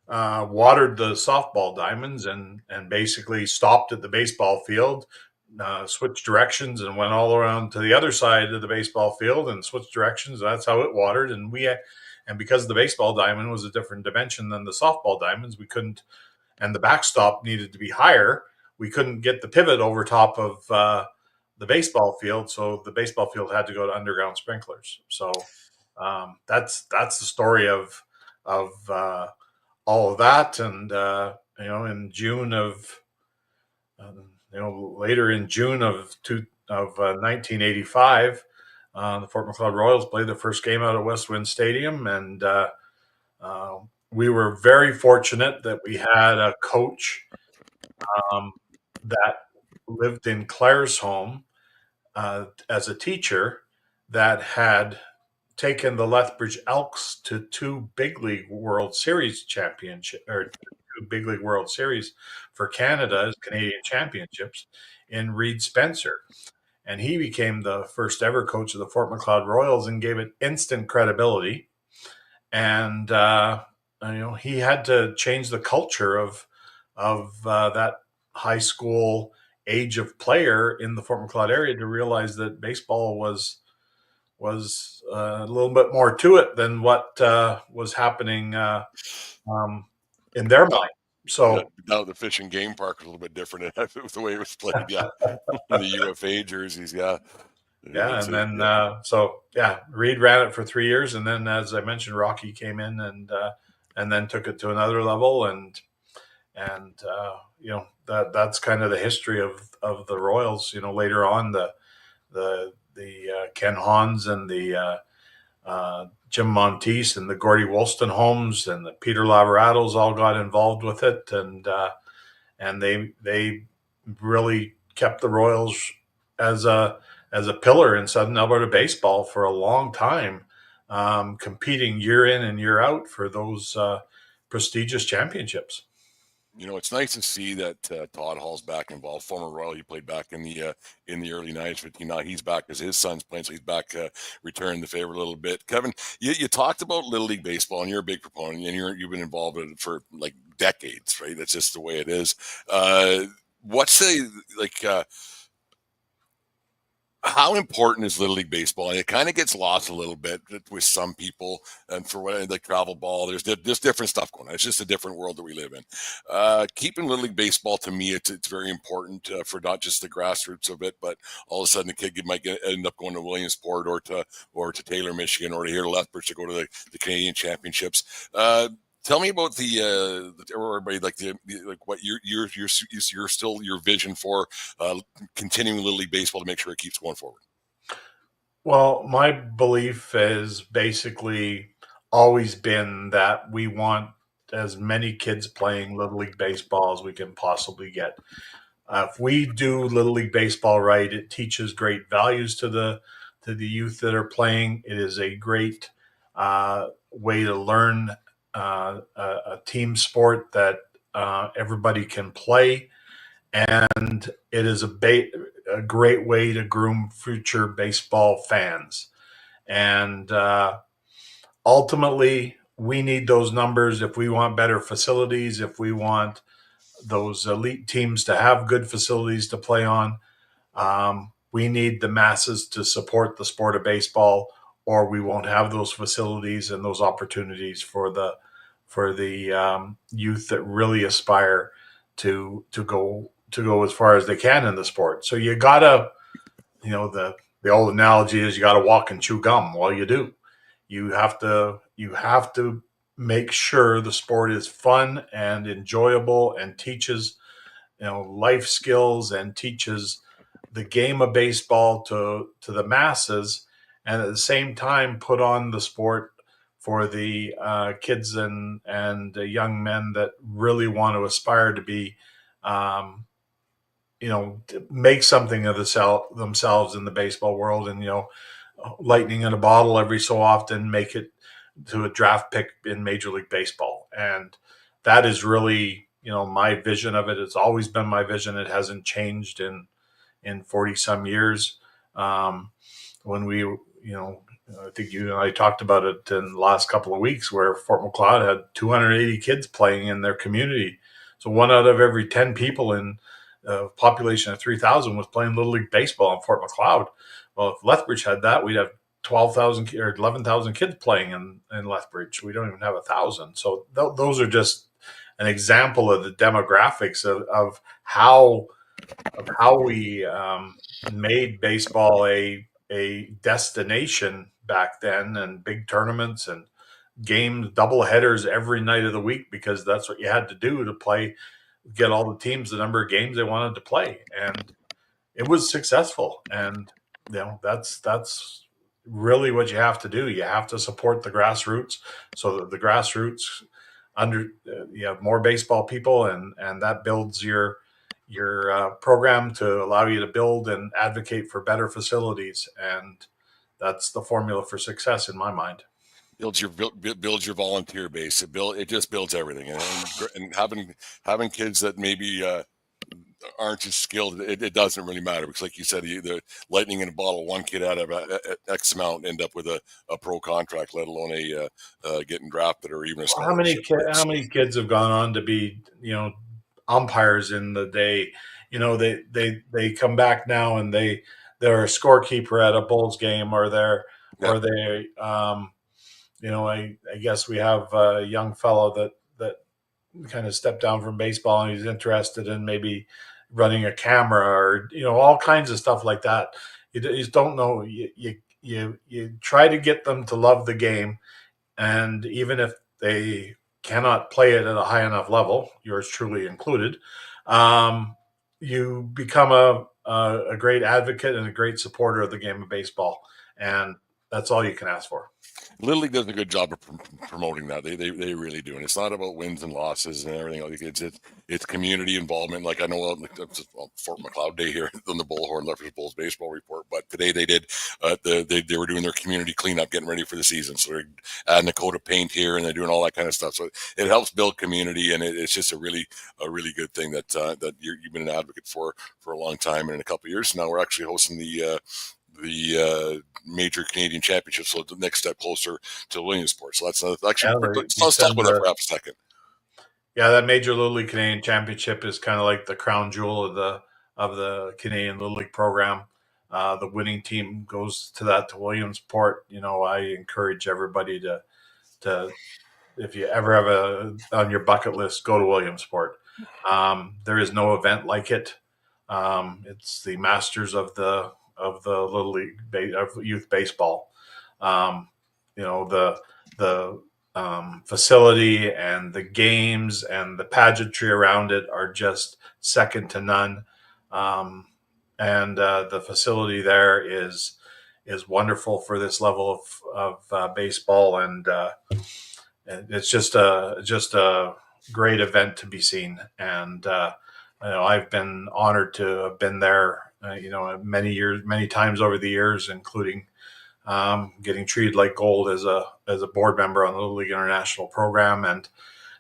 watered the softball diamonds and basically stopped at the baseball field, switched directions, and went all around to the other side of the baseball field and switched directions. That's how it watered, and because the baseball diamond was a different dimension than the softball diamonds, we couldn't, and the backstop needed to be higher. We couldn't get the pivot over top of the baseball field, so the baseball field had to go to underground sprinklers. So that's the story of all of that. And in June of later in June of 1985, the Fort Macleod Royals played their first game out at Westwind Stadium, and we were very fortunate that we had a coach that lived in Claresholm as a teacher that had taken the Lethbridge Elks to two Big League World Series championship, or two Big League World Series for Canada as Canadian championships, in Reed Spencer. And he became the first ever coach of the Fort Macleod Royals and gave it instant credibility. And he had to change the culture of that high school age of player in the Fort Macleod area to realize that baseball was a little bit more to it than what was happening in their mind. So now the Fish and Game Park was a little bit different with the way it was played. Yeah, the UFA jerseys. Yeah. Yeah, and then Reed ran it for 3 years, and then, as I mentioned, Rocky came in and then took it to another level, and that's kind of the history of the Royals. Later on, the Ken Hans and the Jim Monteith and the Gordy Woolston homes and the Peter Laveratos all got involved with it, and they really kept the Royals as a pillar in Southern Alberta baseball for a long time, competing year in and year out for those prestigious championships. It's nice to see that Todd Hall's back involved. Former Royal, he played back in the early 90s, but now he's back as his son's playing, so he's back returning the favor a little bit. Kevin, you talked about Little League baseball, and you're a big proponent, and you've been involved in it for like decades, right? That's just the way it is. What's how important is Little League baseball? And it kind of gets lost a little bit with some people, and for what like travel ball, there's different stuff going on. It's just a different world that we live in. Keeping Little League baseball, to me, it's very important for not just the grassroots of it, but all of a sudden a kid might end up going to Williamsport or to Taylor, Michigan, or to here to Lethbridge to go to the Canadian Championships. Tell me about everybody what you're still your vision for continuing Little League baseball to make sure it keeps going forward. Well, my belief has basically always been that we want as many kids playing Little League baseball as we can possibly get. If we do Little League baseball right, it teaches great values to the youth that are playing. It is a great way to learn a team sport that everybody can play, and it is a great way to groom future baseball fans. And ultimately, we need those numbers if we want better facilities, if we want those elite teams to have good facilities to play on. We need the masses to support the sport of baseball, or we won't have those facilities and those opportunities for the youth that really aspire to go as far as they can in the sport. So you gotta, the old analogy is you gotta walk and chew gum while you do. You have to make sure the sport is fun and enjoyable and teaches life skills and teaches the game of baseball to the masses, and at the same time put on the sport for the kids and young men that really want to aspire to be, to make something of themselves in the baseball world, and lightning in a bottle every so often make it to a draft pick in Major League Baseball. And that is really, my vision of it. It's always been my vision. It hasn't changed in 40 some years. When we, I think you and I talked about it in the last couple of weeks, where Fort Macleod had 280 kids playing in their community. So 1 out of every 10 people in a population of 3,000 was playing Little League Baseball in Fort Macleod. Well, if Lethbridge had that, we'd have 12,000 or 11,000 kids playing in Lethbridge. We don't even have 1,000. So those are just an example of the demographics of how we made baseball a destination back then, and big tournaments and games, double headers every night of the week, because that's what you had to do to get all the teams the number of games they wanted to play. And it was successful. And that's really what you have to do. You have to support the grassroots, so that the grassroots you have more baseball people, and that builds your program to allow you to build and advocate for better facilities. And that's the formula for success in my mind. Builds your volunteer base. It just builds everything, and having kids that maybe aren't as skilled, it doesn't really matter, because like you said, the lightning in a bottle, one kid out of X amount end up with a pro contract, let alone getting drafted or even a scholarship. How many kids have gone on to be umpires in the day? They come back now and they're a scorekeeper at a Bulls game, or I guess we have a young fellow that kind of stepped down from baseball, and he's interested in maybe running a camera, or all kinds of stuff like that. You just don't know. You try to get them to love the game, and even if they cannot play it at a high enough level, yours truly included, you become a great advocate and a great supporter of the game of baseball, and that's all you can ask for. Little League does a good job of promoting that. They really do, and it's not about wins and losses and everything. Like it's community involvement. Like I know Fort Macleod Day here on the Bullhorn Lethbridge Bulls baseball report, but today they did they were doing their community cleanup, getting ready for the season. So they're adding a coat of paint here, and they're doing all that kind of stuff. So it helps build community, and it's just a really good thing that you've been an advocate for a long time. And in a couple of years now, we're actually hosting the major Canadian championship, so the next step closer to Williamsport. So that's actually let's talk about that for half a second. Yeah, that major Little League Canadian championship is kind of like the crown jewel of the Canadian Little League program. The winning team goes to Williamsport. I encourage everybody to if you ever have on your bucket list, go to Williamsport. There is no event like it. It's the masters of the Little League of youth baseball. The facility and the games and the pageantry around it are just second to none. And the facility there is wonderful for this level of baseball, and it's just a great event to be seen. And I've been honored to have been there many times over the years, including getting treated like gold as a board member on the Little League International program. And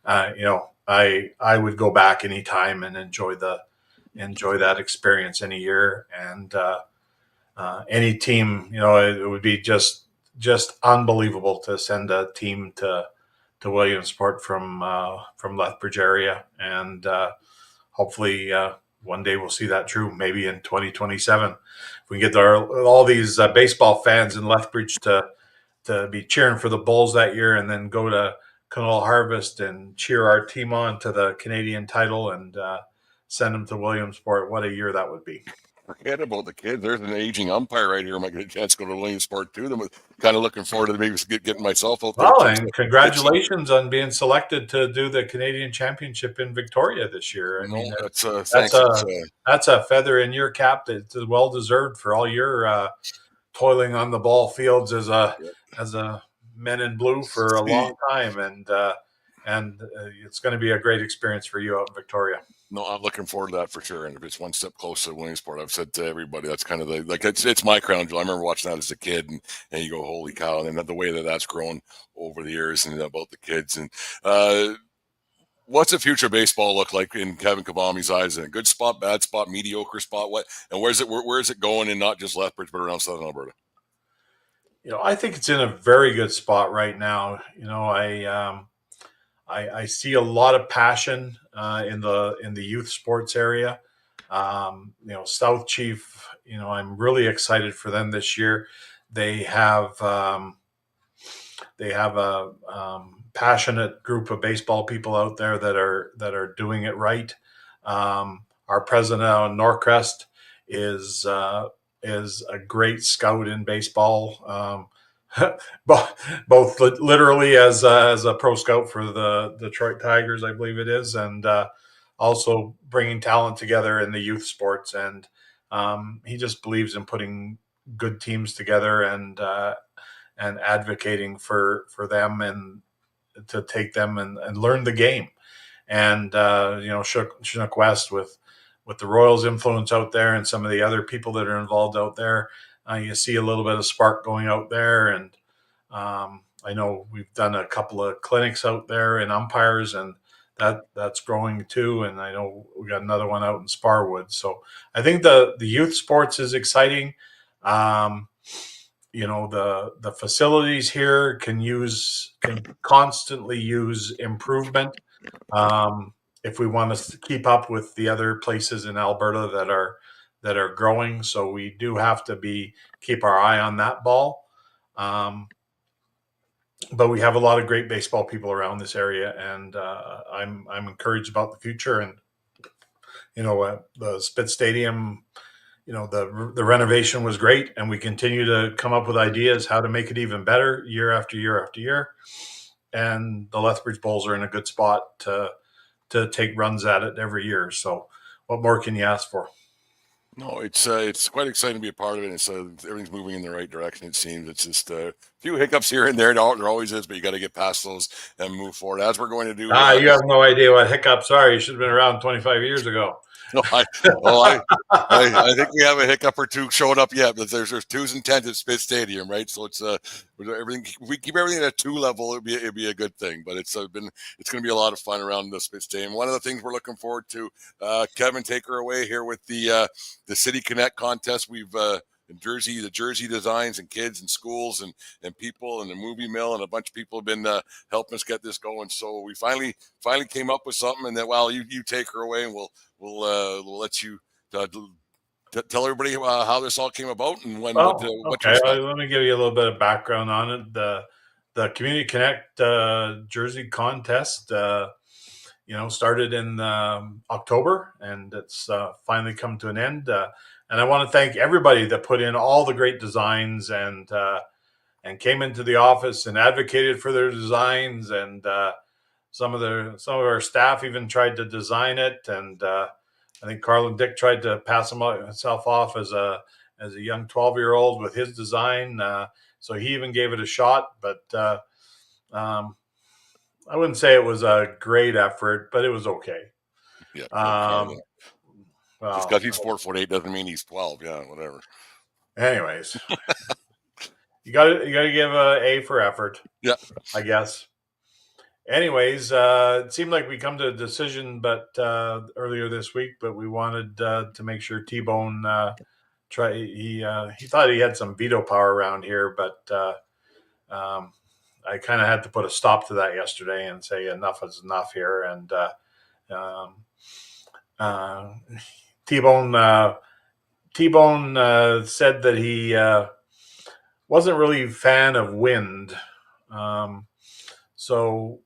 I would go back anytime and enjoy that experience any year. And any team, it would be just unbelievable to send a team to Williamsport from Lethbridge area, and hopefully one day we'll see that true, maybe in 2027. If we can get all these baseball fans in Lethbridge to be cheering for the Bulls that year, and then go to Canal Harvest and cheer our team on to the Canadian title, and send them to Williamsport, what a year that would be. forget about the kids. There's an aging umpire right here. I might get a chance to go to Williamsport too. I'm kind of looking forward to maybe getting myself out there. Well, and congratulations on being selected to do the Canadian Championship in Victoria this year. I mean, that's a feather in your cap that's well deserved for all your toiling on the ball fields as a men in blue for a long time, and it's going to be a great experience for you out in Victoria. No, I'm looking forward to that for sure. And if it's one step closer to Williamsport, I've said to everybody, that's kind of it's my crown jewel. I remember watching that as a kid, and you go, holy cow! And the way that's grown over the years, and about the kids. And what's the future of baseball look like in Kevin Kvame's eyes? In a good spot, bad spot, mediocre spot? What and where's it going in not just Lethbridge but around Southern Alberta? I think it's in a very good spot right now. I see a lot of passion in the youth sports area. South Chief, I'm really excited for them this year. They have a passionate group of baseball people out there that are doing it right. Our president Norcrest is a great scout in baseball. Both literally as a pro scout for the Detroit Tigers, I believe it is, and also bringing talent together in the youth sports. And he just believes in putting good teams together and advocating for them and to take them and learn the game. And Chinook West with the Royals influence out there and some of the other people that are involved out there. You see a little bit of spark going out there, and I know we've done a couple of clinics out there in umpires, and that's growing too. And I know we got another one out in Sparwood. So I think the youth sports is exciting. The facilities here can constantly use improvement if we want to keep up with the other places in Alberta that are growing. So we do have to keep our eye on that ball. But we have a lot of great baseball people around this area, and I'm encouraged about the future. And the Spitz Stadium, the renovation was great, and we continue to come up with ideas how to make it even better year after year after year. And the Lethbridge Bulls are in a good spot to take runs at it every year. So what more can you ask for? No, it's quite exciting to be a part of it. It's everything's moving in the right direction. It seems it's just a few hiccups here and there. There always is, but you got to get past those and move forward as we're going to do. You have no idea what hiccups are. You should have been around 25 years ago. No, I think we have a hiccup or two showing up yet, but there's 2s and 10s at Spitz Stadium, right? So it's everything. If we keep everything at a 2 level, it'd be a good thing. But it's going to be a lot of fun around the Spitz Stadium. One of the things we're looking forward to, Kevin, take her away here with the City Connect contest. We've the jersey designs and kids and schools and people and the movie mill and a bunch of people have been helping us get this going. So we finally came up with something, and then you take her away, and we'll let you tell everybody how this all came about and when. Okay, let me give you a little bit of background on it. The Community Connect jersey contest, started in October, and it's finally come to an end. And I want to thank everybody that put in all the great designs and came into the office and advocated for their designs. And some of our staff even tried to design it. And I think Carl and Dick tried to pass himself off as a young 12-year-old with his design. So he even gave it a shot. But I wouldn't say it was a great effort, but it was okay. Yeah. Well, just because he's 4'8" doesn't mean he's 12. Yeah, whatever. Anyways, you got to give a A for effort. Yeah, I guess. Anyways, it seemed like we come to a decision, but earlier this week, but we wanted to make sure T-Bone try. He thought he had some veto power around here, but I kind of had to put a stop to that yesterday and say enough is enough here. And T-Bone said that he wasn't really a fan of wind. So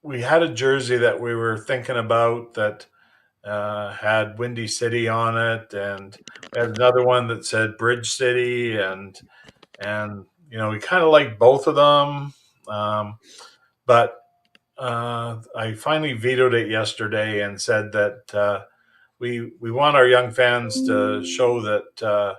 we had a jersey that we were thinking about that had Windy City on it, and we had another one that said Bridge City, and we kind of like both of them, but I finally vetoed it yesterday and said that we want our young fans to show that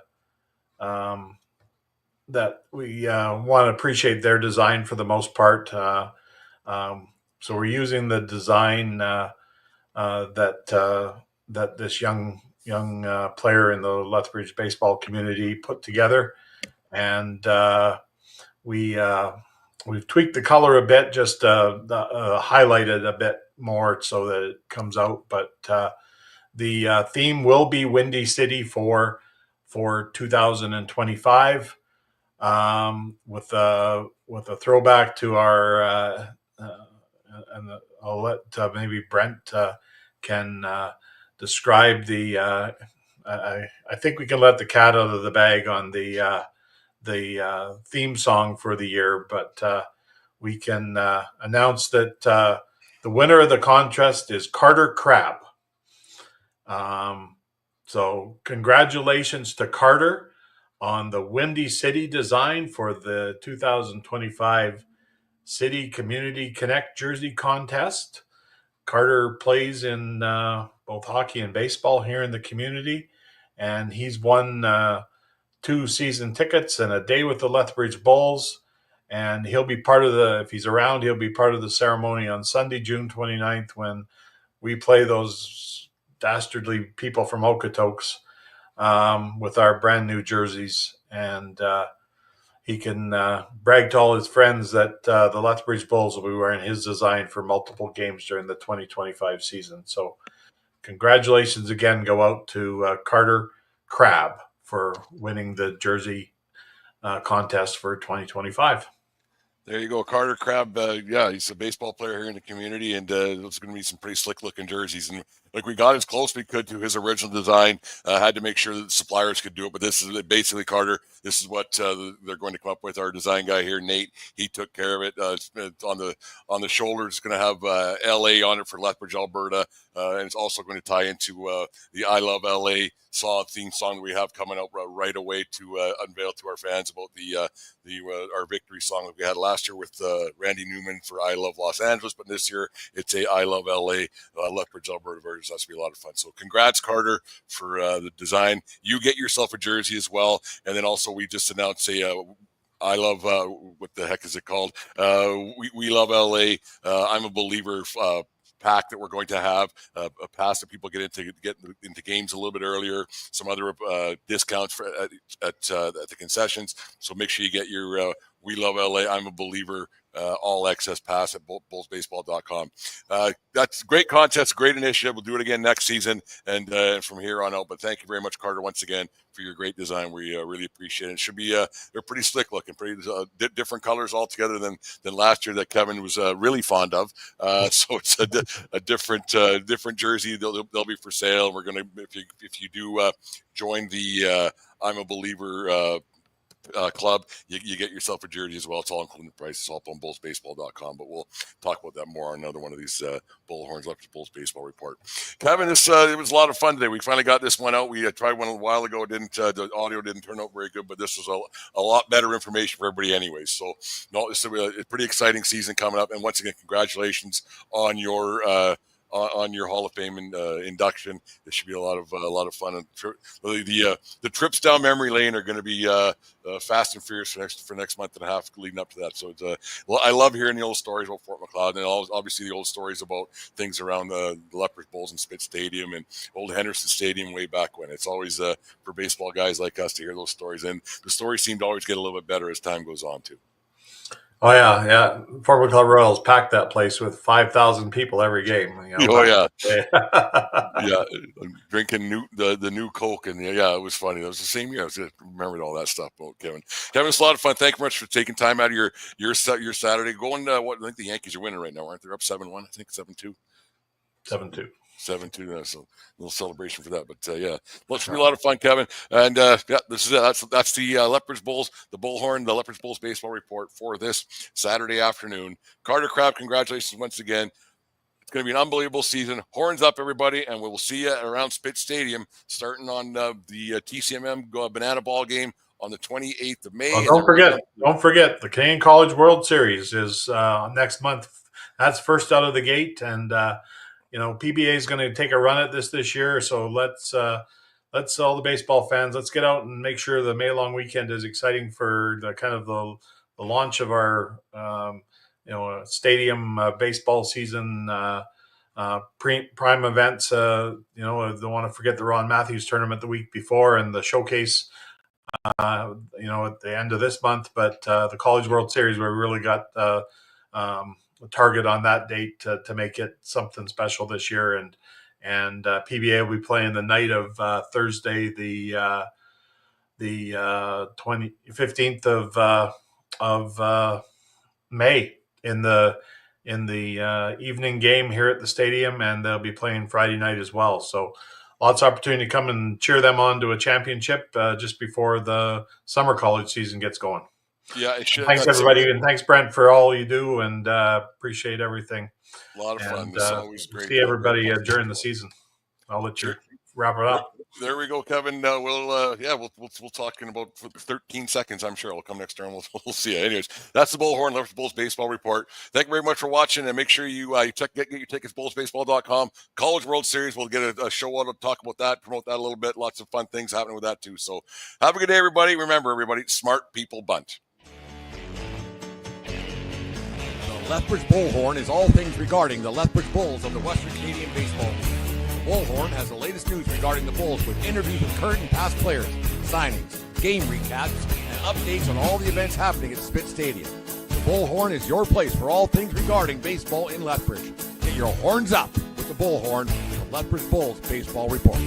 that we want to appreciate their design for the most part. So we're using the design that this young player in the Lethbridge baseball community put together, and we've tweaked the color a bit, just highlighted a bit more so that it comes out. But the theme will be Windy City for 2025, with a throwback to our. And I'll let maybe Brent can describe the. I think we can let the cat out of the bag on the theme song for the year, but we can announce that the winner of the contest is Carter Crab. So congratulations to Carter on the Windy City design for the 2025 City Community Connect Jersey Contest. Carter plays in both hockey and baseball here in the community, and he's won 2 season tickets and a day with the Lethbridge Bulls. And he'll be part of if he's around, he'll be part of the ceremony on Sunday, June 29th, when we play those dastardly people from Okotoks with our brand new jerseys. And he can brag to all his friends that the Lethbridge Bulls will be wearing his design for multiple games during the 2025 season. So congratulations again go out to Carter Crab for winning the jersey contest for 2025. There you go, Carter Crab. Yeah, he's a baseball player here in the community, and there's going to be some pretty slick-looking jerseys. And like, we got as close as we could to his original design. Had to make sure that the suppliers could do it, but this is basically, Carter, this is what they're going to come up with. Our design guy here, Nate, he took care of it. It's on the shoulder. It's going to have LA on it for Lethbridge, Alberta, and it's also going to tie into the I Love LA theme song that we have coming out right away to unveil to our fans about our victory song that we had last year with Randy Newman for I Love Los Angeles, but this year it's a I Love LA Lethbridge, Alberta version. So that's going to be a lot of fun. So congrats, Carter, for the design. You get yourself a jersey as well, and then also we just announced I love what the heck is it called? We love LA. I'm a believer. Pack that we're going to have, a pass that people get into games a little bit earlier, some other discounts at the concessions. So make sure you get your We Love LA, I'm a Believer all access pass at bullsbaseball.com. That's a great contest, great initiative. We'll do it again next season and from here on out. But thank you very much, Carter, once again for your great design. We really appreciate it. It should be they're pretty slick looking, pretty different colors altogether than last year that Kevin was really fond of. So it's a different jersey. They'll be for sale. We're gonna, if you do join the I'm a Believer club, you get yourself a jersey as well. It's all including the price. It's all up on bullsbaseball.com, but we'll talk about that more on another one of these Bullhorns Lethbridge Bulls baseball report. Kevin, it was a lot of fun today. We finally got this one out. We tried one a while ago. The audio didn't turn out very good, but this was a lot better information for everybody anyways. So no, it's a pretty exciting season coming up. And once again, congratulations on your Hall of Fame induction. This should be a lot of fun. And the trips down memory lane are going to be fast and furious for next month and a half leading up to that. So it's I love hearing the old stories about Fort McLeod, and obviously the old stories about things around the Lethbridge Bulls and Spitz Stadium and old Henderson Stadium way back when. It's always for baseball guys like us to hear those stories, and the stories seem to always get a little bit better as time goes on too. Oh yeah. Fort McLeod Royals packed that place with 5,000 people every game. Oh yeah, yeah. Drinking the new Coke, and yeah, it was funny. It was the same year. I just remembered all that stuff about Kevin. Kevin, it's a lot of fun. Thank you much for taking time out of your Saturday. Going, I think the Yankees are winning right now, aren't they? They're up 7-1. I think 7-2. 7-2. 7-2. So a little celebration for that. But yeah, well, it should be a lot of fun, Kevin. And yeah, this is it. That's the Lethbridge Bulls, the Bullhorn, the Lethbridge Bulls baseball report for this Saturday afternoon. Carter Crab, congratulations once again. It's going to be an unbelievable season. Horns up, everybody, and we will see you around Spitz Stadium starting on the TCMM Banana Ball game on the 28th of May. Well, don't forget, the Canadian College World Series is next month. That's first out of the gate, and PBA is going to take a run at this year. So let's all the baseball fans, let's get out and make sure the May long weekend is exciting for the kind of the launch of our stadium baseball season prime events. Don't want to forget the Ron Matthews tournament the week before and the showcase at the end of this month. But the College World Series, we really got a target on that date to make it something special this year. And PBA will be playing the night of Thursday, the 15th of May in the evening game here at the stadium, and they'll be playing Friday night as well. So lots of opportunity to come and cheer them on to a championship just before the summer college season gets going. Yeah, it should. Thanks, everybody, and thanks, Brent, for all you do, and appreciate everything. A lot of fun. It's always great. See everybody during the season. I'll let you wrap it up. There we go, Kevin. We'll talk in about 13 seconds. I'm sure I'll come next turn. We'll see you. Anyways, that's the Bullhorn Lethbridge Bulls baseball report. Thank you very much for watching, and make sure you get your tickets, bullsbaseball.com. College World Series, we'll get a show out to talk about that, promote that a little bit. Lots of fun things happening with that too. So have a good day, everybody. Remember, everybody, smart people bunt. The Lethbridge Bullhorn is all things regarding the Lethbridge Bulls of the Western Canadian Baseball League. The Bullhorn has the latest news regarding the Bulls with interviews with current and past players, signings, game recaps, and updates on all the events happening at Spitz Stadium. The Bullhorn is your place for all things regarding baseball in Lethbridge. Get your horns up with the Bullhorn, the Lethbridge Bulls baseball report.